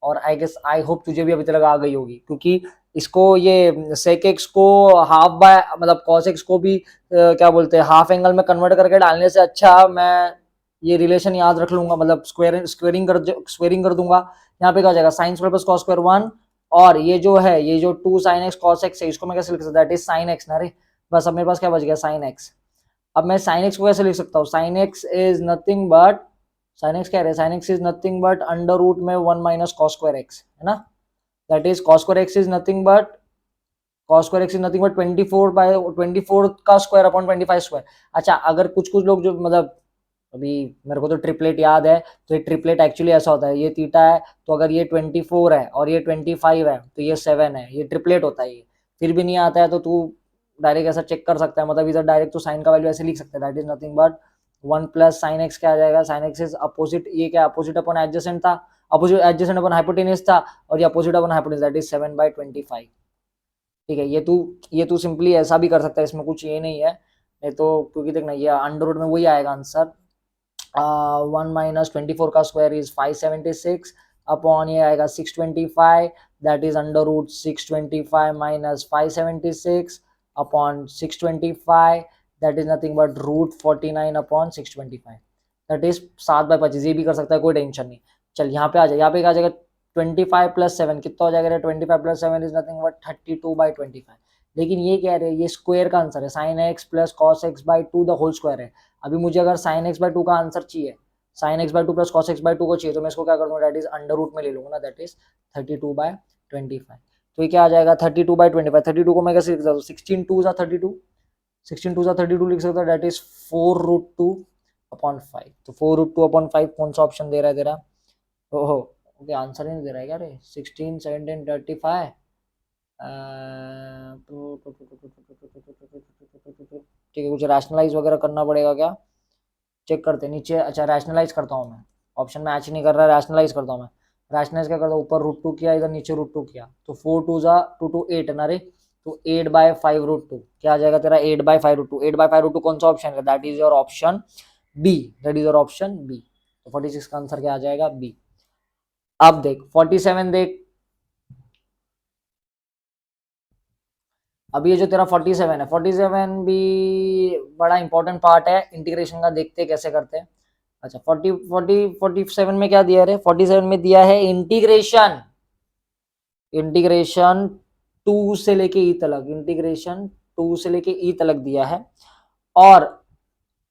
और आई गेस आई होप तुझे भी अभी तक आ गई होगी, क्योंकि इसको ये सेक एक्स को हाफ बाय मतलब कॉस एक्स को भी क्या बोलते हैं हाफ एंगल में कन्वर्ट करके डालने से अच्छा मैं ये रिलेशन याद रख लूंगा, मतलब स्क्वेयरिंग कर दूंगा। यहाँ पे क्या हो जाएगा, sine square plus cos square 1, और ये जो है ये जो 2 साइन एक्स कॉस एक्स है इसको मैं कैसे लिख सकता हूँ, दैट इज साइन एक्स ना रे। बस अब मेरे पास क्या बच गया, साइन एक्स। अब मैं साइन एक्स को कैसे लिख सकता हूँ, sine x is nothing but, sine x क्या है, sine x is nothing but under root में 1 माइनस कॉस स्क्वायर एक्स, है ना। That is cos square x is nothing but, cos square x is nothing but 24 का स्क्वायर अपॉन 25 स्क्वायर। अच्छा अगर कुछ कुछ लोग जो मतलब अभी मेरे को तो ट्रिपलेट याद है, तो ये ट्रिपलेट एक्चुअली ऐसा होता है, ये थीटा है तो अगर ये 24 है और ये 25 है तो ये 7 है, ये ट्रिपलेट होता है। ये फिर भी नहीं आता है तो तू डायरेक्ट ऐसा चेक कर सकता है, मतलब इधर डायरेक्ट तो साइन का वैल्यू ऐसे लिख सकते हैं, that is nothing but 1 plus sign x क्या आ जाएगा, साइन एक्स इज अपोजिट, ये क्या अपोजिट अपॉन एडजेसेंट था, अपोजिट एडजेसेंट अपॉन हाइपोटेन्यूज था, और ये opposite upon hypotenuse that is 7/25। ठीक है, ये तू सिंपली ऐसा भी कर सकता है, इसमें कुछ ये नहीं है। नहीं तो क्योंकि देखना ये अंडर रूट में वही आएगा आंसर, 1 माइनस 24 का स्क्वायर इज 576 अपॉन ये आएगा 625, that is under root 625 minus 576 upon 625, that is nothing but root 49 upon 625, that is 7/25। ये भी कर सकता है, कोई टेंशन नहीं। चल यहाँ पे आ जाए, यहाँ पे आ जाएगा 25 प्लस 7 कितना हो जाएगा, 25 प्लस 7 इज नथिंग बट 32/25। लेकिन ये कह रहे हैं ये स्क्वायर का आंसर है, sine x plus cos x by 2 the whole square है। अभी मुझे अगर साइन एक्स बाई 2 का आंसर चाहिए, sine x by 2 plus cos x by 2 को चाहिए, तो मैं इसको क्या करूँगा, दैट इज अंडर रूट में ले लूंगा ना, दैट इज 32/25। तो ये क्या आ जाएगा 32/25, 32 को मैं कैसे लिख सकता हूँ, 16 2 सा 32, 16 2 सा 32 लिख सकता हूँ, दैट इज 4√2 अपॉन 5। तो 4√2 अपॉन 5 कौन सा ऑप्शन दे रहा है तेरा, ओहो ओके आंसर ही नहीं दे रहा है क्या रे, 16 17 35 ठीक है, कुछ रैशनलाइज वगैरह करना पड़ेगा क्या, चेक करते नीचे। अच्छा रैशनलाइज करता हूँ मैं, ऑप्शन मैच नहीं कर रहा है, रैशनलाइज करता हूँ मैं। रैशनलाइज क्या करता हूँ, ऊपर √2 किया, इधर नीचे √2 किया, तो 4 2 जा 2 2 8 है ना रे, तो 8/5√2 क्या आ जाएगा तेरा, 8/5√2। 8/5√2 कौन सा ऑप्शन है, that is your option B, that is your option B. तो 46 का आंसर क्या आ जाएगा, बी। अब देख 47 देख, अब ये जो तेरा 47 है, 47 भी बड़ा इंपॉर्टेंट पार्ट है इंटीग्रेशन का, देखते कैसे करते हैं। अच्छा 47 में क्या दिया है, 47 में दिया है इंटीग्रेशन, इंटीग्रेशन 2 से लेके ई तक, इंटीग्रेशन 2 से लेके ई तक दिया है, और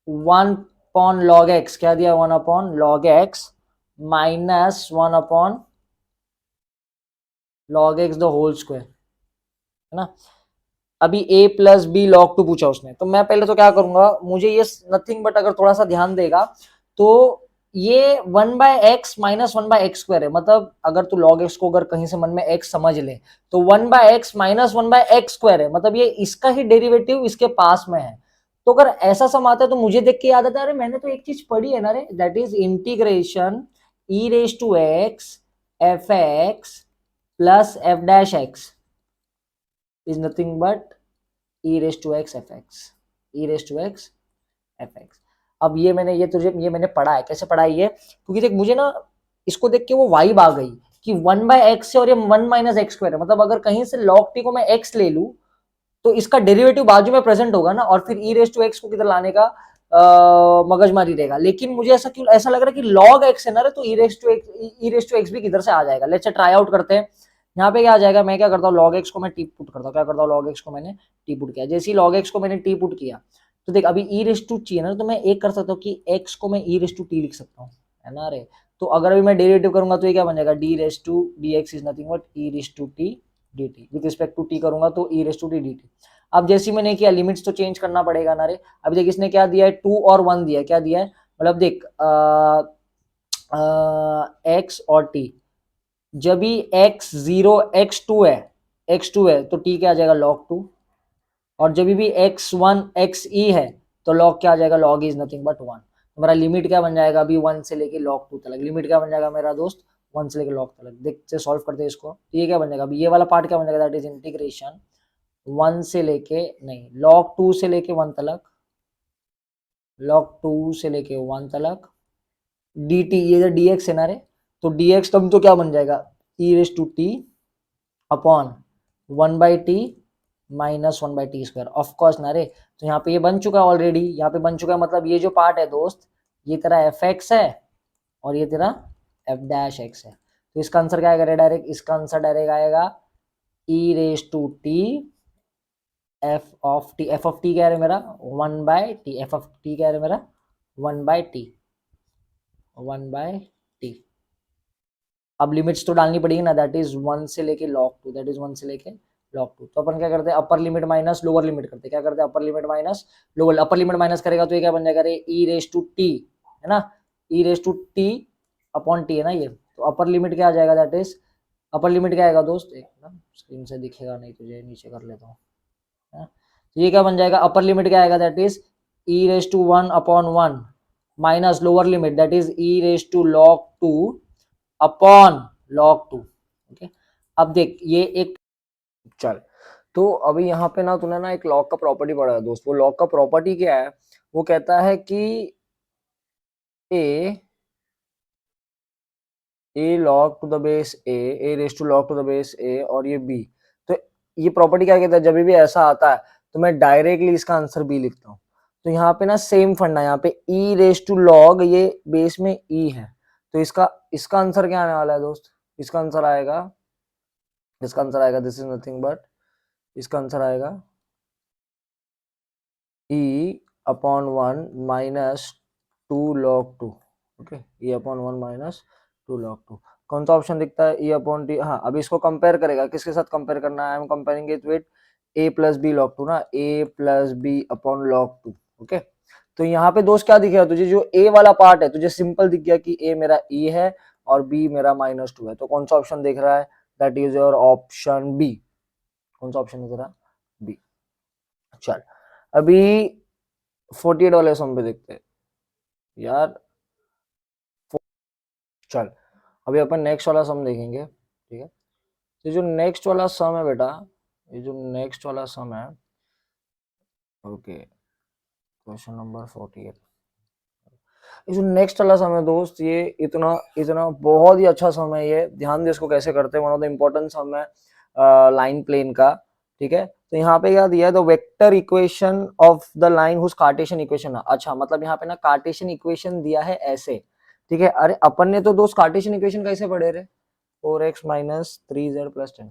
1 अपॉन लॉग एक्स क्या दिया, 1 upon log x minus 1 upon log x the whole square, है ना। अभी a प्लस बी लॉग 2 पूछा उसने, तो मैं पहले तो क्या करूंगा, मुझे ये नथिंग बट अगर थोड़ा सा ध्यान देगा तो ये 1/x माइनस 1/x स्क्वायर है, मतलब अगर तू log x को अगर कहीं से मन में x समझ ले तो 1/x माइनस 1/x स्क्वायर है, मतलब ये इसका ही डेरिवेटिव इसके पास में है। तो अगर ऐसा सम आता है तो मुझे देख के याद आता है, अरे मैंने तो एक चीज पढ़ी है ना रे, that is integration e raise to x f x plus f dash x is nothing but e raised to x fx, e raised to x fx। अब ये मैंने पढ़ा है, कैसे पढ़ा है ये, क्योंकि देख मुझे ना इसको देख के वो वाइब आ गई कि 1/x है और ये 1 माइनस एक्स स्क्वायर है, मतलब अगर कहीं से log t को मैं x ले लूं तो इसका डेरिवेटिव बाजू में प्रेजेंट होगा ना, और फिर e रेज टू x को किधर लाने का, मगजमारी रहेगा। लेकिन मुझे ऐसा क्यों ऐसा लग रहा है कि log x है ना रे, तो e रेस टू एक्स भी किधर से आ जाएगा। लेट्स ट्राई आउट करते हैं। यहाँ पे क्या आ जाएगा, मैं क्या करता हूँ log x को मैं टी पुट करता हूँ, क्या करता हूँ log x को मैंने टी पुट किया। जैसे ही log x को मैंने टी पुट किया तो देख अभी e रेस टू चाहिए ना, तो मैं एक कर सकता हूँ कि x को मैं e रेस टू टी लिख सकता हूँ, है ना रे। तो अगर अभी मैं डेरिवेटिव करूंगा तो ये क्या बन जाएगा, D raise to D x is nothing but E raise to T D T. With respect to T करूंगा तो E raise to T D T. अब जैसे मैंने किया लिमिट्स तो चेंज करना पड़ेगा ना रे। अभी देख इसने क्या दिया है, 2 और 1 दिया है, क्या दिया है मतलब देख एक्स और टी, जब भी एक्स जीरो एक्स टू है तो टी क्या आ जाएगा log 2, और जब भी एक्स वन एक्स ई है तो log क्या आ जाएगा, log इज नथिंग बट 1। मेरा लिमिट क्या बन जाएगा अभी 1 से लेके log 2 तक, लिमिट क्या बन जाएगा मेरा दोस्त 1 से लेके log तक। देखते सॉल्व करते हैं इसको, तो ये क्या बन जाएगा, अभी ये वाला पार्ट क्या बन जाएगा, दैट इज इंटीग्रेशन 1 से लेके नहीं log 2 से लेके 1 तक, log 2 से लेके 1 तक dt, ये जो dx है ना रे, तो dx टर्म तो क्या बन जाएगा e raise to T upon 1 by t minus 1 by t square. Of course ना रे, तो यहाँ पे ये बन चुका है ऑलरेडी, यहाँ पे बन चुका है, मतलब ये जो पार्ट है दोस्त ये तेरा एफ एक्स है और ये तेरा एफ डैश एक्स है। तो इसका आंसर क्या आएगा डायरेक्ट, इसका आंसर डायरेक्ट आएगा E raise to T F of T क्या है मेरा 1 by T, F of T क्या है मेरा 1 बाय टी, 1 बाय टी। अब लिमिट्स तो डालनी पड़ेगी ना, दैट इज 1 से लेके log 2, दैट इज 1 से लेके log 2। तो अपन क्या करते हैं, upper limit minus lower limit करते हैं, क्या करते हैं upper limit minus lower, upper limit minus करेगा तो ये क्या बन जाएगा रे, ई रेस टू टी है ना, E raise to T upon T है ना ये। तो अपर लिमिट क्या आ जाएगा, दैट इज अपर लिमिट क्या आएगा दोस्त, एक ना स्क्रीन से दिखेगा नहीं तुझे, नीचे कर लेता हूँ। तो ये क्या बन जाएगा, अपर लिमिट क्या आएगा, that is e raise to 1 upon 1 minus lower limit that is e raise to log 2 upon log 2। Okay, अब देख ये एक चल, तो अभी यहाँ पे ना तूने ना एक लॉग का प्रॉपर्टी पढ़ा है दोस्त। वो लॉग का प्रॉपर्टी क्या है, वो कहता है कि a log to the base a raise to log to the base a और ये b। तो ये प्रॉपर्टी क्या कहता है, जब भी ऐसा आता है तो मैं डायरेक्टली इसका आंसर b लिखता हूँ। तो यहाँ पे ना सेम फंडा, यहाँ पे e रेस टू log, ये बेस में e है, तो इसका आंसर क्या आने वाला है दोस्त, इसका आंसर आएगा दिस इज नथिंग बट, इसका आंसर आएगा e upon 1 minus 2 log 2। Okay, e upon 1 minus 2 log 2। कौन सा ऑप्शन दिखता है, e अपॉन टी। हाँ, अभी इसको कंपेयर करेगा, किसके साथ कंपेयर करना है, I am comparing it with a plus b log 2 ना, a plus b upon log 2। ओके, तो यहाँ पे दोस्त क्या दिखेगा तुझे, जो a वाला पार्ट है तुझे सिंपल दिख गया कि a मेरा e है और b मेरा माइनस 2 है। तो कौन सा ऑप्शन दिख रहा है, that is your option B. कौन सा ऑप्शन दिख रहा, बी। चल, अभी 48 वाले सम पे देखते हैं यार। चल, अभी अपन नेक्स्ट वाला सम देखेंगे, ठीक है। ये जो नेक्स्ट वाला सम है बेटा, ये जो नेक्स्ट वाला सम है, ओके, क्वेश्चन नंबर 48। ये जो नेक्स्ट वाला सम है दोस्त, ये इतना इतना बहुत ही अच्छा सम है, ये ध्यान दे इसको कैसे करते हैं, वन ऑफ द इम्पोर्टेंट सम है लाइन प्लेन का, ठीक है। तो यहाँ पे क्या दिया है, the vector equation of the line whose Cartesian equation. अच्छा, मतलब यहाँ पे ना कार्टेशियन इक्वेशन दिया है ऐसे, ठीक है। अरे अपन ने तो दोस्त कार्टेशियन इक्वेशन कैसे पढ़े रे, 4x minus 3z plus 10,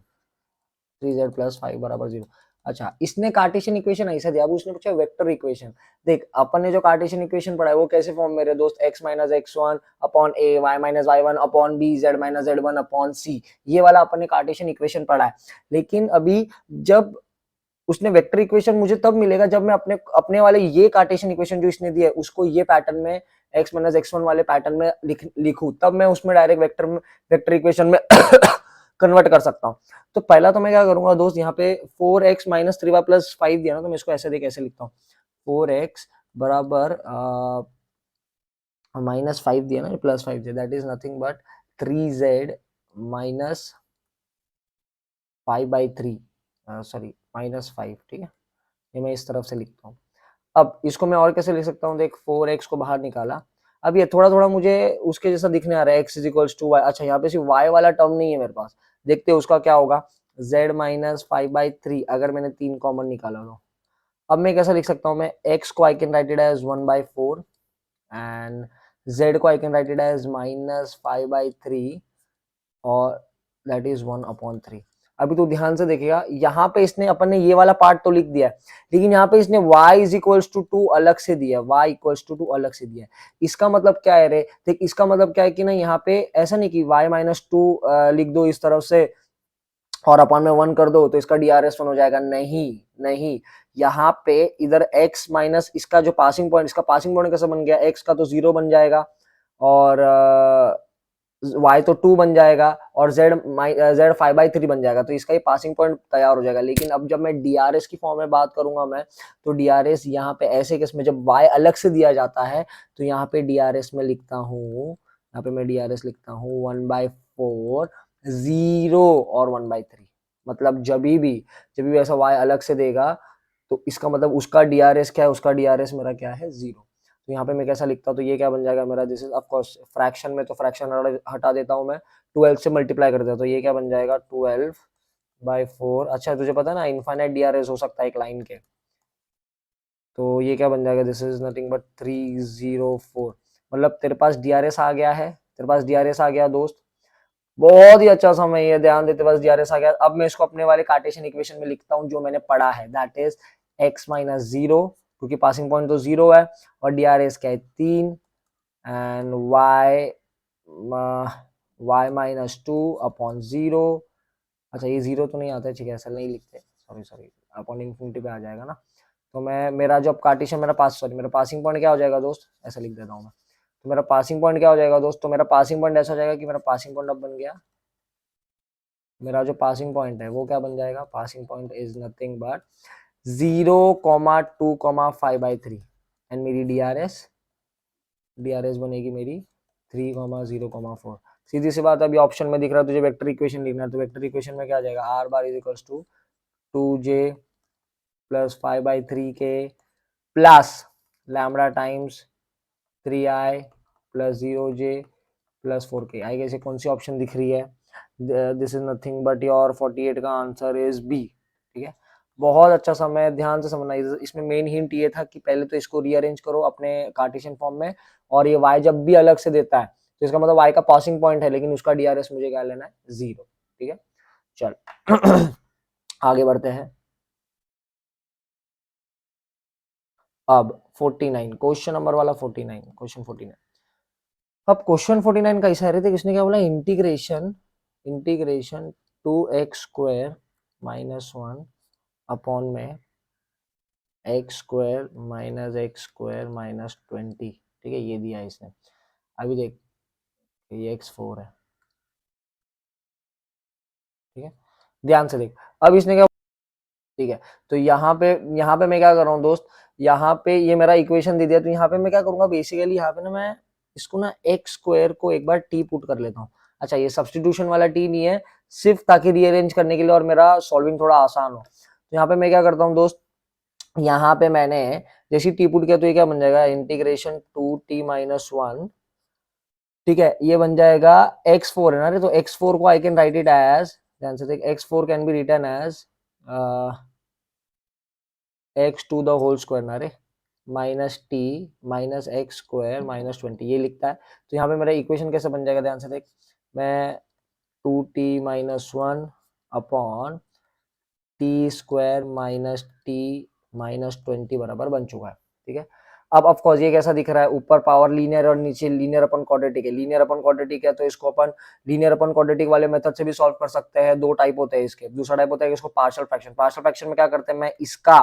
3z plus 5 बराबर 0। अच्छा, इसने कार्टेशियन इक्वेशन ऐसा दिया, अब उसने पूछा वेक्टर इक्वेशन। देख अपन ने जो कार्टेशियन इक्वेशन पढ़ा है वो कैसे फॉर्म मेरे दोस्त, x minus x1 upon a, y minus y1 upon b, z minus z1 upon c, ये वाला अपन ने कार्टेशियन इक्वेशन पढ़ा है। लेकिन अभी जब उसने वेक्टर इक्वेशन मुझे तब मिलेगा जब मैं अपने अपने वाले ये कार्टेशियन इक्वेशन जो इसने दिया है उसको ये पैटर्न में x माइनस x1 वाले पैटर्न में लिखूं, तब मैं उसमें डायरेक्ट वेक्टर इक्वेशन में कन्वर्ट कर सकता हूँ। तो पहला तो मैं क्या करूंगा दोस्त, यहाँ पे 4x माइनस 3y प्लस 5 दिया ना, तो मैं इसको ऐसे कैसे लिखता हूँ, 4x बराबर माइनस 5 दिया ना, प्लस 5 दिया, that is nothing but 3z minus 5/3, sorry minus 5, ठीक है। ये मैं इस तरफ से लिखता हूँ। अब इसको मैं और कैसे लिख सकता हूँ, देख 4x को बाहर निकाला, अब ये थोड़ा थोड़ा मुझे उसके जैसा दिखने आ रहा है, x is equals to y. अच्छा, यहाँ पे सिर्फ y वाला टर्म नहीं है मेरे पास, देखते हैं उसका क्या होगा, z माइनस 5/3, अगर मैंने 3 कॉमन निकाला तो अब मैं कैसा लिख सकता हूँ, मैं x को I can write it as 1/4 and z को I can write it as -5/3 और दैट इज 1/3। अभी तो ध्यान से देखिएगा, यहाँ पे इसने अपन ने ये वाला पार्ट तो लिख दिया है, लेकिन यहाँ पे इसने y इज इक्वल्स टू 2 अलग से दिया है, y इक्वल्स टू 2 अलग से दिया है। इसका मतलब क्या है रे, देख इसका मतलब क्या है कि ना यहाँ पे ऐसा नहीं कि y-2 लिख दो इस तरफ से और अपन में 1 कर दो तो इसका DRS 1 हो जाएगा, नहीं नहीं, यहाँ पे इधर x माइनस इसका जो पासिंग पॉइंट, इसका पासिंग पॉइंट कैसे बन गया, x का तो 0 बन जाएगा और y तो 2 बन जाएगा और z 5/3 बन जाएगा, तो इसका ही पासिंग पॉइंट तैयार हो जाएगा। लेकिन अब जब मैं DRS की फॉर्म में बात करूंगा मैं, तो DRS यहाँ पे ऐसे केस में जब y अलग से दिया जाता है तो यहाँ पे DRS में लिखता हूँ, यहाँ पे मैं DRS लिखता हूँ 1/4 0 और 1/3। मतलब जब भी ऐसा y अलग से देगा तो इसका मतलब उसका DRS क्या है, उसका DRS मेरा क्या है, 0। तो यहाँ पे मैं कैसा लिखता हूँ, तो ये क्या बन जाएगा मेरा, this is of coarse fraction में, तो फ्रैक्शन हटा देता हूँ मैं, 12 से मल्टीप्लाई कर देता हूँ, तो ये क्या बन जाएगा 12/4। अच्छा तुझे पता है ना इनफाइनाइट DRS हो सकता है एक लाइन के, तो ये क्या बन जाएगा, दिस इज नथिंग बट 304। मतलब तेरे पास DRS आ गया है, तेरे पास DRS आ गया दोस्त, बहुत ही अच्छा समय है, ध्यान देते बस DRS आ गया। अब मैं इसको अपने वाले कार्टेशियन इक्वेशन में लिखता हूँ जो मैंने पढ़ा है, दैट इज x-0, क्योंकि पासिंग पॉइंट तो 0 है और DRS क्या है 3 एंड y-2/0। अच्छा ये 0 तो नहीं आता है, ठीक है ऐसा नहीं लिखते, सॉरी अपॉन इंफिनिटी पे आ जाएगा ना, तो मैं मेरा जो कार्टेशियन मेरा पासिंग पॉइंट क्या हो जाएगा दोस्त, ऐसा लिख देता हूँ मैं, तो मेरा पासिंग पॉइंट क्या हो जाएगा दोस्त, तो मेरा पासिंग पॉइंट ऐसा हो जाएगा कि मेरा पासिंग पॉइंट अब बन गया, मेरा जो पासिंग पॉइंट है वो क्या बन जाएगा, passing point is nothing but 0,2,5/3 and मेरी डीआरएस बनेगी मेरी 3,0,4। सीधी सी बात, अभी ऑप्शन में दिख रहा है तुझे वेक्टर इक्वेशन लिखना है, तो वेक्टर इक्वेशन में क्या आ जाएगा, r bar is equals to 2j plus 5/3 k plus lambda times 3i plus 0j plus 4k। I guess कौन सी ऑप्शन दिख रही है, this is nothing but your 48 का आंसर इज बी। ठीक है, बहुत अच्छा समय, ध्यान से समझना, इसमें मेन हिंट ये था कि पहले तो इसको रीअरेंज करो अपने कार्टेशियन फॉर्म में, और ये y जब भी अलग से देता है तो इसका मतलब y का पासिंग पॉइंट है, लेकिन उसका DRS मुझे क्या लेना है, 0। ठीक है, चल आगे बढ़ते हैं। अब 49 क्वेश्चन नंबर वाला 49, क्वेश्चन 49। अब क्वेश्चन 49 कैसा है, थे किसने क्या बोला, इंटीग्रेशन 2x² -1 अपॉन में x² -x² -20। ठीक है, ये दिया है इसने। अभी देख ये x4 है, ठीक है, ध्यान से देख। अब इसने क्या, ठीक है, तो यहाँ पे मैं क्या कर रहा हूँ दोस्त, यहाँ पे ये मेरा इक्वेशन दे दिया, तो यहाँ पे मैं क्या करूंगा बेसिकली, यहाँ पे ना मैं इसको ना x² को एक बार t पुट कर लेता हूँ। अच्छा ये सब्सटीट्यूशन वाला t नहीं है, सिर्फ ताकि रीअरेंज करने के लिए और मेरा सॉल्विंग थोड़ा आसान हो। तो यहाँ पे मैं क्या करता हूँ दोस्त, यहाँ पे मैंने जैसे t पुट किया तो ये क्या बन जाएगा, इंटीग्रेशन 2t-1, ठीक है, ये बन जाएगा x4 है ना रे, तो x4 को I can write it as, ध्यान से देख, x4 can be written as x² ना रे, -t -x² -20, ये लिखता है। तो यहाँ पे मेरा इक्वेशन कैसे बन जाएगा, ध्यान से देख, मैं 2t-1 अपॉन t² -t -20 बराबर बन चुका है। ठीक है, अब ऑफ कोर्स ये कैसा दिख रहा है, ऊपर पावर लीनियर और नीचे लीनियर अपन क्वाड्रेटिक है, लीनियर अपन क्वाड्रेटिक है तो इसको अपन लीनियर अपन क्वाड्रेटिक वाले मेथड से भी सॉल्व कर सकते हैं। दो टाइप होते हैं इसके, दूसरा टाइप होता है इसको पार्शियल फ्रैक्शन। पार्शियल फ्रैक्शन में क्या करते हैं, मैं इसका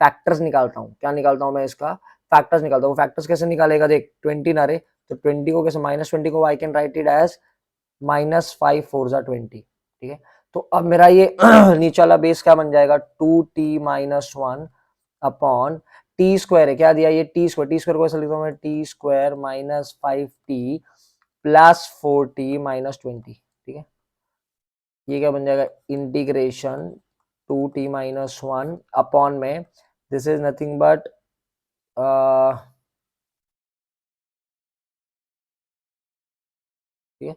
फैक्टर्स निकालता हूँ, क्या निकालता हूँ मैं, इसका फैक्टर्स निकालता हूँ। फैक्टर्स कैसे निकालेगा, देख 20 ना रे, तो 20 को कैसे, -20 को I can write it as -5×4=20। ठीक है, तो अब मेरा ये नीचे वाला बेस क्या बन जाएगा, 2t-1 अपॉन t² है, क्या दिया ये t² को ऐसा लिखता हूँ मैं, t² -5t प्लस 4t -20। ठीक है, ये क्या बन जाएगा, इंटीग्रेशन 2t-1 अपॉन में, दिस इज नथिंग बट ठीक है,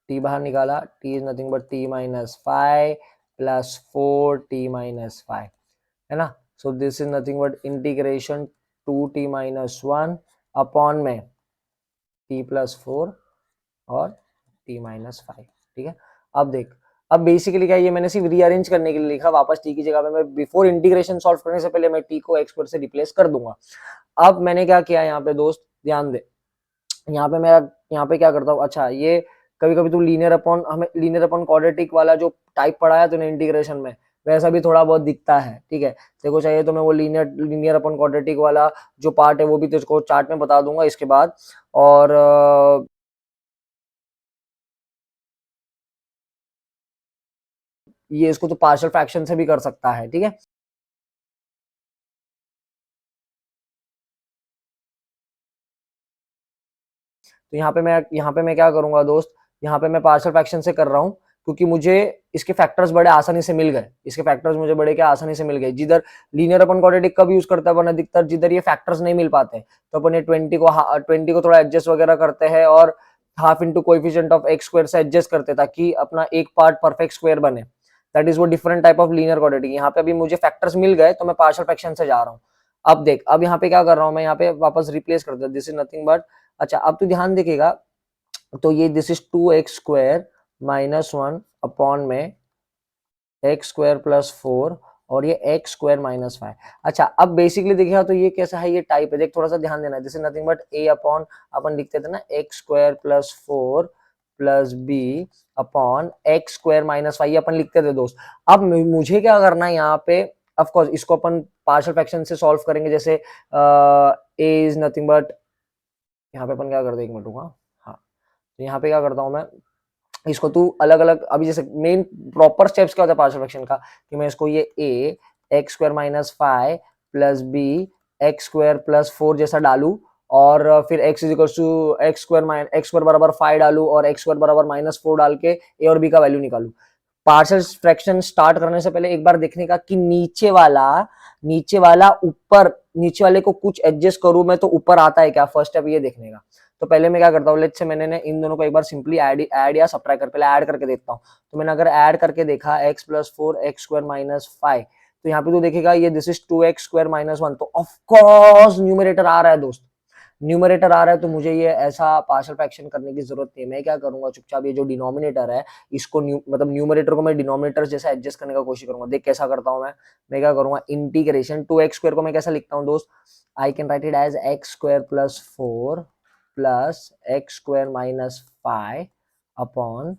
t बाहर निकाला, t is nothing but t -5 plus 4t -5 है ना, so this is nothing but integration 2t minus 1 upon में t प्लस 4 और t माइनस 5। ठीक है, अब देख, अब बेसिकली क्या, ये मैंने सिर्फ रीअरेंज करने के लिए लिखा, वापस t की जगह पे मैं बिफोर इंटीग्रेशन सॉल्व करने से पहले मैं t को x स्क्वायर से रिप्लेस कर दूंगा। अब मैंने क्या किया यहाँ पे दोस्त, ध्यान दे, यहाँ पे मैं यहाँ पे क्या करता हूँ, अच्छा ये कभी कभी तू लीनियर अपॉन, हमें लीनियर अपॉन क्वाड्रेटिक वाला जो टाइप पढ़ाया तूने इंटीग्रेशन में, वैसा भी थोड़ा बहुत दिखता है। ठीक है, देखो चाहिए तो मैं वो लीनियर अपॉन क्वाड्रेटिक वाला जो पार्ट है वो भी तुझको चार्ट में बता दूंगा इसके बाद। और ये इसको तो पार्शियल फ्रैक्शन से भी कर सकता है। ठीक है, तो यहाँ पे मैं क्या करूंगा दोस्त, यहाँ पे मैं पार्शियल फ्रैक्शन से कर रहा हूँ क्योंकि मुझे इसके फैक्टर्स बड़े आसानी से मिल गए, इसके फैक्टर्स मुझे बड़े क्या आसानी से मिल गए। जिधर लीनियर अपन क्वाड्रेटिक का भी यूज करता है अपन अधिकतर, जिधर ये फैक्टर्स नहीं मिल पाते तो अपन ये 20 को थोड़ा एडजस्ट वगैरह करते हैं और half into coefficient of x square से एडजस्ट करते हैं ताकि अपना एक पार्ट परफेक्ट स्क्वायर बने। दैट इज वो different type of linear quadratic. यहाँ पे अभी मुझे फैक्टर्स मिल गए तो मैं पार्शियल फ्रैक्शन से जा रहा हूँ। अब देख, अब यहाँ पे क्या कर रहा हूँ मैं, यहाँ पे वापस रिप्लेस कर दिया, दिस इज नथिंग बट, अच्छा अब तू ध्यान देखेगा तो ये this is 2x² minus 1 upon में x² + 4 और ये x² - 5। अच्छा अब बेसिकली देखिएगा तो ये कैसा है, ये टाइप है, देख थोड़ा सा ध्यान देना, this is nothing but a upon, अपन लिखते थे ना x² + 4 + b अपॉन x² - 5, ये अपन लिखते थे दोस्त। अब मुझे क्या करना है यहाँ पे, ऑफ कोर्स इसको अपन पार्शियल फ्रैक्शन से सॉल्व करेंगे, जैसे a इज नथिंग बट, यहाँ पे अपन क्या करते हैं, एक मिनट रुका, हाँ, तो यहाँ पे क्या करता हूँ मैं, इसको तू अलग अलग, अभी जैसे मेन प्रॉपर स्टेप्स क्या होता है पार्शियल फ्रैक्शन का, कि मैं इसको ये a x² - 5 plus b x² + 4 जैसा डालू, और फिर x² बराबर 5 डालू और x² बराबर -4 डाल के a और b का वैल्यू निकालू। पार्शियल फ्रैक्शन स्टार्ट करने से पहले एक बार देखने का कि नीचे वाला ऊपर, नीचे वाले को कुछ एडजस्ट करूं मैं तो ऊपर आता है क्या, फर्स्ट स्टेप ये देखने का। तो पहले मैं क्या करता हूँ, लेट्स से मैंने इन दोनों को एक बार सिंपली ऐड या सब्ट्रैक्ट कर, पहले ऐड करके देखता हूँ। तो मैंने अगर ऐड करके देखा x + 4 x² - 5, तो यहाँ पे तो देखेगा ये दिस इज 2x² - 1, तो ऑफ कोर्स न्यूमरेटर आ रहा है दोस्त, न्यूमरेटर आ रहा है, तो मुझे ये ऐसा पार्शियल फ्रैक्शन करने की जरूरत नहीं है। मैं क्या करूंगा, चुपचाप ये जो डिनोमिनेटर है इसको मतलब न्यूमरेटर को मैं डिनोमिनेटर जैसा एडजस्ट करने का कोशिश करूंगा। देख कैसा करता हूं मैं क्या करूंगा, इंटीग्रेशन 2x² को मैं कैसा लिखता हूँ दोस्त, I can write it as x² + 4 plus x² - 5 upon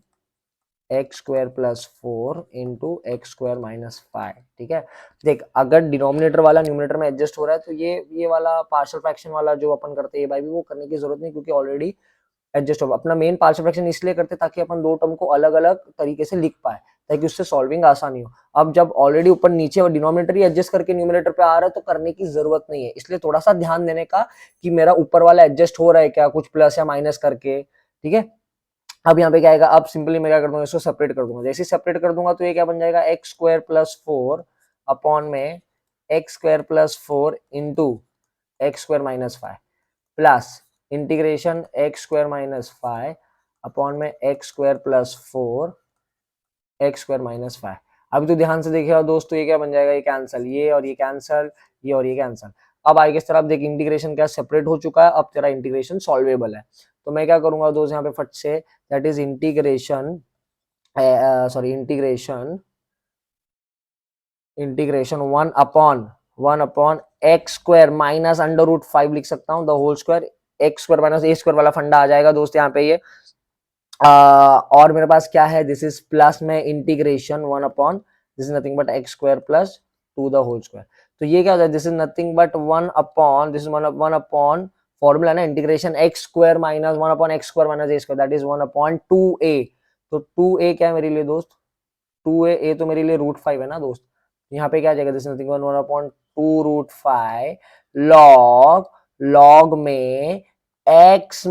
x² + 4 into x² - 5। ठीक है, देख अगर डिनोमिनेटर वाला न्यूमरेटर में एडजस्ट हो रहा है तो ये वाला पार्शियल फ्रैक्शन वाला जो अपन करते हैं भाई, भी वो करने की जरूरत नहीं क्योंकि ऑलरेडी एडजस्ट होगा। अपना मेन पार्शियल फ्रैक्शन इसलिए करते ताकि अपन दो टर्म को अलग अलग तरीके से लिख पाए, ताकि उससे सॉल्विंग आसानी हो। अब जब ऑलरेडी ऊपर नीचे डिनोमिनेटर ही एडजस्ट करके न्यूमरेटर पे आ रहा है तो करने की जरूरत नहीं है, इसलिए थोड़ा सा ध्यान देने का कि मेरा ऊपर वाला एडजस्ट हो रहा है क्या, कुछ प्लस या माइनस करके। ठीक है, अब यहाँ पे क्या आएगा, अब सिंपली मैं क्या कर दूंगा, इसको सेपरेट कर दूंगा, जैसे सेपरेट कर दूंगा तो ये क्या बन जाएगा, x² + 4 अपॉन में x² + 4 into x² - 5 plus integration x² - 5 upon में x² + 4 x² - 5। अभी तो ध्यान से देखिएगा दोस्तों, ये क्या बन जाएगा, ये कैंसल, ये और ये कैंसल, ये और ये कैंसल। अब आगे इस तरफ देख, इंटीग्रेशन क्या सेपरेट हो चुका है, अब तेरा इंटीग्रेशन सॉल्वेबल है। तो मैं क्या करूंगा दोस्त यहाँ पे फट से, that is integration, sorry integration 1 upon x² minus √5 लिख सकता हूँ, the whole square, x² - a² वाला फंडा आ जाएगा दोस्त यहाँ पे ये। और मेरे पास क्या है, दिस इज प्लस में integration 1 upon, this is nothing but x² + 2 the whole square. तो ये क्या होता है, this is nothing but 1 upon, this is 1 upon formula ना, integration x² - 1 upon x² - a², that is 1 upon 2a। तो 2a क्या है मेरे लिए दोस्त, 2a, a तो मेरे लिए √5 है ना दोस्त। यहाँ पे क्या आ जाएगा, this is nothing but 1 upon 2√5 log में x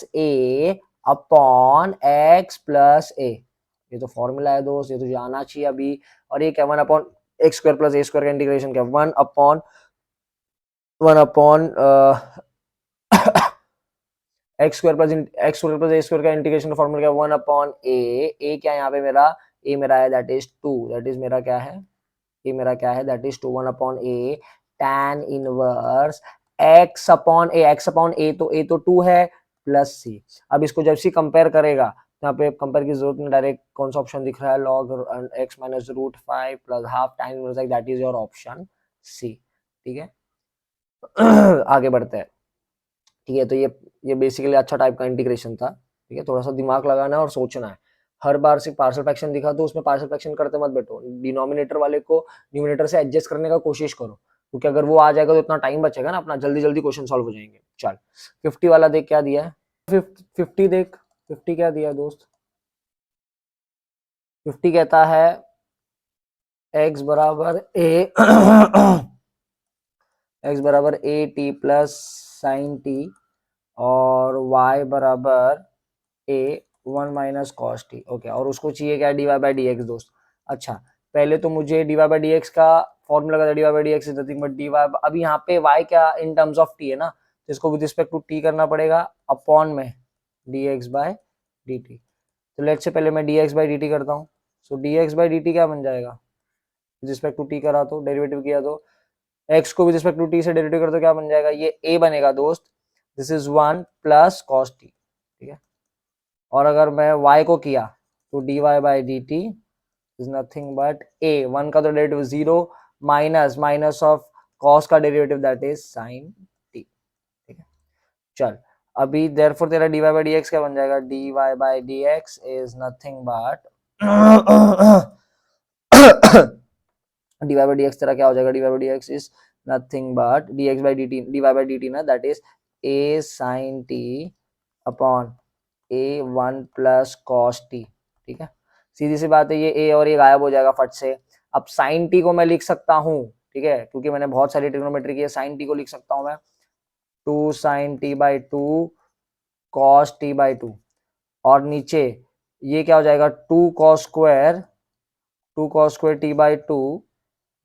- a upon x plus A. ये तो फॉर्मूला है दोस्त, ये तो जाना चाहिए अभी। और ये क्या, 1 अपॉन x² + a² का इंटीग्रेशन क्या, 1 अपॉन x² + a² का इंटीग्रेशन का फॉर्मूला क्या, 1 अपॉन a क्या यहाँ पे मेरा, a मेरा है दैट इज 2, दैट इज मेरा क्या है ये मेरा क्या है, that is 2 1/a tan inverse x upon A, x upon A तो a तो 2 है प्लस c। अब इसको जब सी कंपेयर करेगा तो यहाँ पे कंपेयर की जरूरत नहीं, डायरेक्ट कौन सा ऑप्शन दिख रहा है, log x minus root 5 plus half tan inverse x, that is your option C. ठीक है आगे बढ़ते हैं। ठीक है, तो ये बेसिकली अच्छा टाइप का इंटीग्रेशन था। ठीक है, थोड़ा सा दिमाग लगाना है और सोचना है। हर बार से पार्शियल फ्रैक्शन दिखा तो उसमें पार्शियल फ्रैक्शन करते मत बैठो, डिनोमिनेटर वाले को न्यूमिनेटर से एडजस्ट करने का कोशिश करो, क्योंकि अगर वो आ जाएगा तो इतना टाइम बचेगा ना अपना, जल्दी जल्दी क्वेश्चन सॉल्व हो जाएंगे। चल 50 वाला देख क्या दिया है, 50 देख, 50 क्या दिया है दोस्त, 50 कहता है x बराबर ए x बराबर a t plus sine t और y बराबर a 1 minus cos t. Okay, और उसको चाहिए क्या, d Y by D x दोस्त। अच्छा, पहले तो मुझे d Y by D x का फॉर्मूला लगा था, d Y by D x is nothing but d y, अभी यहाँ पे y क्या इन टर्म्स ऑफ t है ना, तो इसको विद रिस्पेक्ट टू t करना पड़ेगा अपॉन में D X by D T. तो लेट से पहले मैं D x by D T करता हूँ, so D x by D T क्या बन जाएगा, विद रिस्पेक्ट टू t करा तो डेरिवेटिव किया तो x को विद रिस्पेक्ट टू t से डेरिवेटिव कर तो क्या बन जाएगा, ये a बनेगा दोस्त, this is 1 plus cos t. ठीक है, और अगर मैं y को किया तो d Y by D T is nothing but a, 1 का तो derivative 0 minus minus of cos का derivative that is sine t. ठीक है, चल अभी देयरफॉर तेरा d Y by D x क्या बन जाएगा, d Y by D x is nothing but d Y by D x तेरा क्या हो जाएगा, d Y by D x is nothing but d x by D t, d Y by D t ना, that is a sine t upon a 1 plus cos t. ठीक है, सीधी सी बात है, ये a और ये गायब हो जाएगा फट से। अब साइन टी को मैं लिख सकता हूँ, ठीक है, क्योंकि मैंने बहुत सारी ट्रिग्नोमेट्री की है, साइन टी को लिख सकता हूँ मैं 2 sine t by 2 cos t by 2, और नीचे ये क्या हो जाएगा 2 cos square t by 2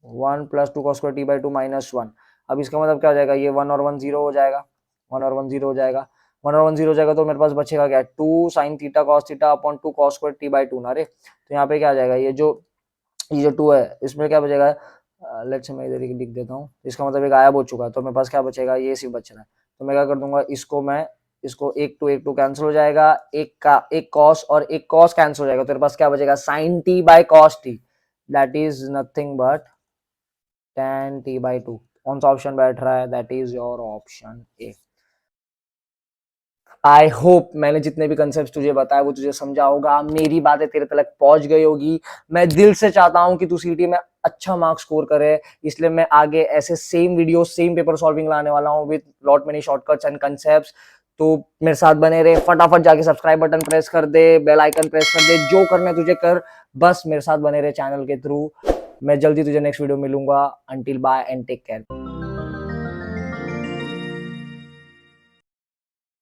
1 plus 2 cos square t by 2 minus 1। अब इसका मतलब क्या हो जाएगा, ये 1 और 1 0 हो जाएगा, 1 और 1 0 हो जाएगा, 1 और 1 0 हो जाएगा, तो मेरे पास बचेगा क्या, 2 sine theta cos theta upon 2 cos square t by 2 ना रे। तो यहाँ पे क्या आ जाएगा, ये जो 2 है इसमें क्या बचेगा, लेट्स से मैं इधर ही लिख देता हूँ, इसका मतलब ये गायब हो चुका है, तो मेरे पास क्या बचेगा, ये सिर्फ बच रहा है। तो मैं क्या कर दूंगा, इसको एक टू कैंसिल हो जाएगा, एक कॉस और एक कॉस कैंसिल हो जाएगा, तो तेरे पास क्या बचेगा, sine t by cos t, that is nothing but tan t by 2। कौन सा ऑप्शन बैठ रहा है, that is your option A. I hope मैंने जितने भी कंसेप्ट तुझे बताया वो तुझे समझा होगा, मेरी बातें तेरे तक पहुंच गई होगी। मैं दिल से चाहता हूं कि तू सीटी में अच्छा मार्क्स स्कोर करे, इसलिए मैं आगे ऐसे same video same paper solving लाने वाला हूं with lot many shortcuts and concepts. तो मेरे साथ बने रहे, फटाफट जाके सब्सक्राइब बटन प्रेस कर दे, बेल आइकन प्रेस कर दे, जो करना है तुझे कर, बस मेरे साथ बने रहे चैनल के थ्रू। मैं जल्दी तुझे नेक्स्ट वीडियो मिलूंगा, until bye and take care.